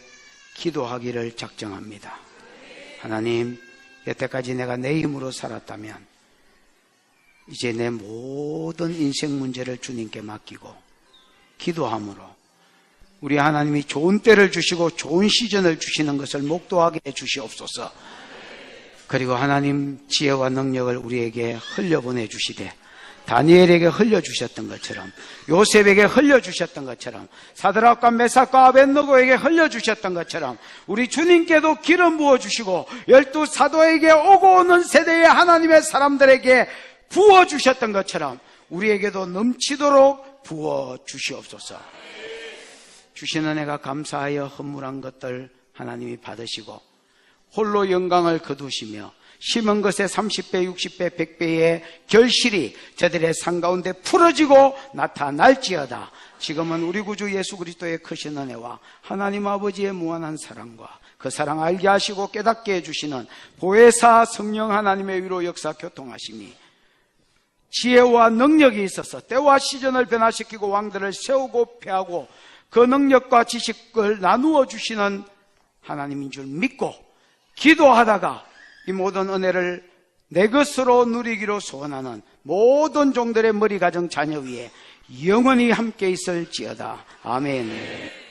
기도하기를 작정합니다. 하나님, 여태까지 내가 내 힘으로 살았다면 이제 내 모든 인생 문제를 주님께 맡기고 기도함으로 우리 하나님이 좋은 때를 주시고 좋은 시즌을 주시는 것을 목도하게 해 주시옵소서. 그리고 하나님 지혜와 능력을 우리에게 흘려보내 주시되 다니엘에게 흘려주셨던 것처럼, 요셉에게 흘려주셨던 것처럼, 사드락과 메삭과 아벳느고에게 흘려주셨던 것처럼, 우리 주님께도 기름 부어주시고 12 사도에게 오고 오는 세대의 하나님의 사람들에게 부어주셨던 것처럼 우리에게도 넘치도록 부어주시옵소서. 주신 은혜가 감사하여 허물한 것들 하나님이 받으시고 홀로 영광을 거두시며 심은 것에 30배, 60배, 100배의 결실이 저들의 상 가운데 풀어지고 나타날지어다. 지금은 우리 구주 예수 그리스도의 크신 은혜와 하나님 아버지의 무한한 사랑과 그 사랑 알게 하시고 깨닫게 해주시는 보혜사 성령 하나님의 위로 역사 교통하심이 지혜와 능력이 있어서 때와 시즌을 변화시키고 왕들을 세우고 패하고 그 능력과 지식을 나누어 주시는 하나님인 줄 믿고 기도하다가 이 모든 은혜를 내 것으로 누리기로 소원하는 모든 종들의 머리 가정 자녀 위에 영원히 함께 있을지어다. 아멘.